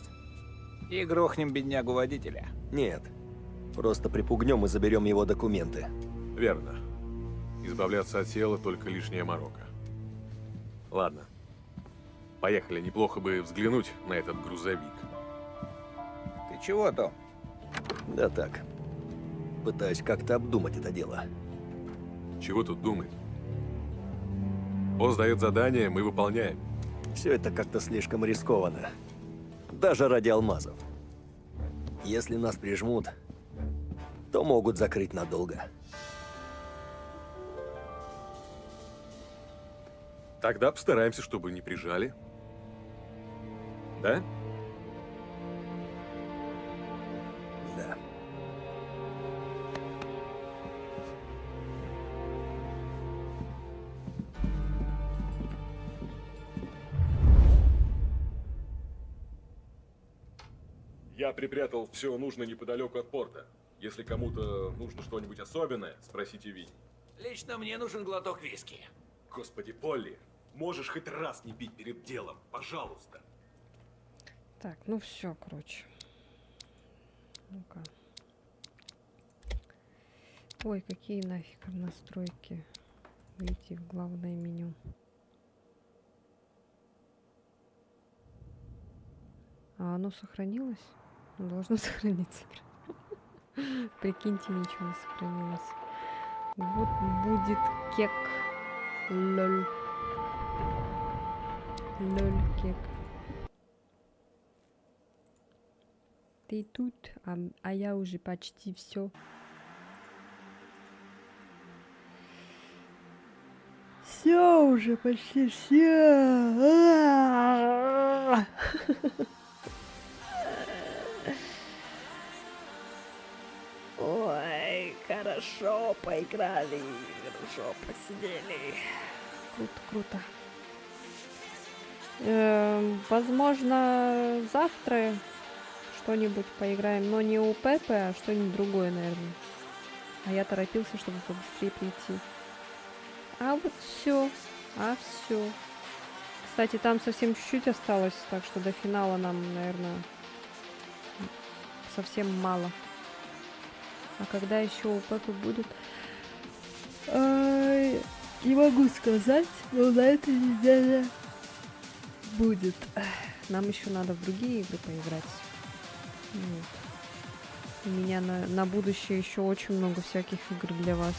И грохнем беднягу водителя. Нет. Просто припугнем и заберем его документы. Верно. Избавляться от тела только лишняя морока. Ладно. Поехали. Неплохо бы взглянуть на этот грузовик. Ты чего, Том? Да так. Пытаюсь как-то обдумать это дело. Чего тут думать? Босс дает задание, мы выполняем. Все это как-то слишком рискованно. Даже ради алмазов. Если нас прижмут, то могут закрыть надолго. Тогда постараемся, чтобы не прижали. Да? Да. Я припрятал все нужное неподалеку от порта. Если кому-то нужно что-нибудь особенное, спросите Винни. Лично мне нужен глоток виски. Господи, Полли, можешь хоть раз не пить перед делом, пожалуйста. Так, ну все, короче. Ну-ка. Ой, какие нафиг настройки. Выйти в главное меню. А оно сохранилось? Ну, должно сохраниться. Прикиньте, ничего не сохранилось. Вот будет кек. Лоль. Лоль кек. Ты тут, а я уже почти все. Все уже почти все. Ой, хорошо поиграли, хорошо посидели. Круто, круто. Возможно, завтра что-нибудь поиграем, но не у Пеппы, а что-нибудь другое, наверное. А я торопился, чтобы побыстрее прийти. А вот все. Все. Кстати, там совсем чуть-чуть осталось, так что до финала нам, наверное, совсем мало. А когда еще у Пеппы будет? Не могу сказать, но на этой неделе будет. Нам еще надо в другие игры поиграть. Вот. У меня на будущее еще очень много всяких игр для вас.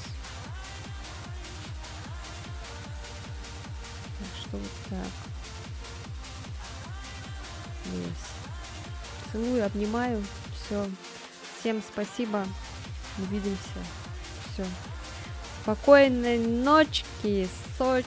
Так что вот так. Yes. Целую, обнимаю. Все. Всем спасибо. Увидимся. Все. Спокойной ночки, Сочи.